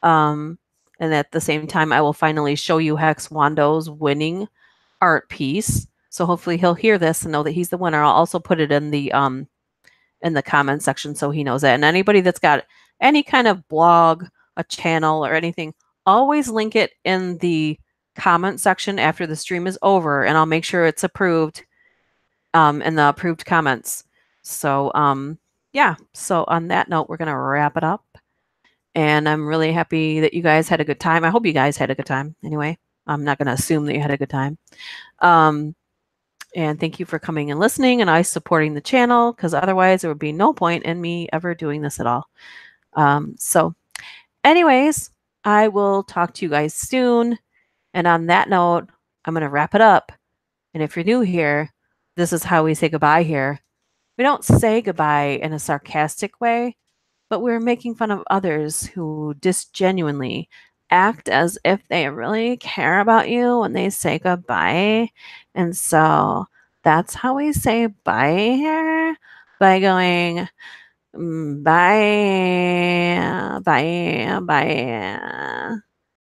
And at the same time, I will finally show you Hex Wando's winning art piece. So hopefully he'll hear this and know that he's the winner. I'll also put it in the comment section so he knows that. And anybody that's got any kind of blog, a channel, or anything, always link it in the comment section after the stream is over, and I'll make sure it's approved in the approved comments. So yeah, so on that note, we're gonna wrap it up. And I'm really happy that you guys had a good time. I hope you guys had a good time anyway. I'm not gonna assume that you had a good time. And thank you for coming and listening and supporting the channel, because otherwise there would be no point in me ever doing this at all. So anyways, I will talk to you guys soon. And on that note, I'm going to wrap it up. And if you're new here, this is how we say goodbye here. We don't say goodbye in a sarcastic way, but we're making fun of others who disgenuinely act as if they really care about you when they say goodbye. And so that's how we say bye here, by going bye, bye, bye.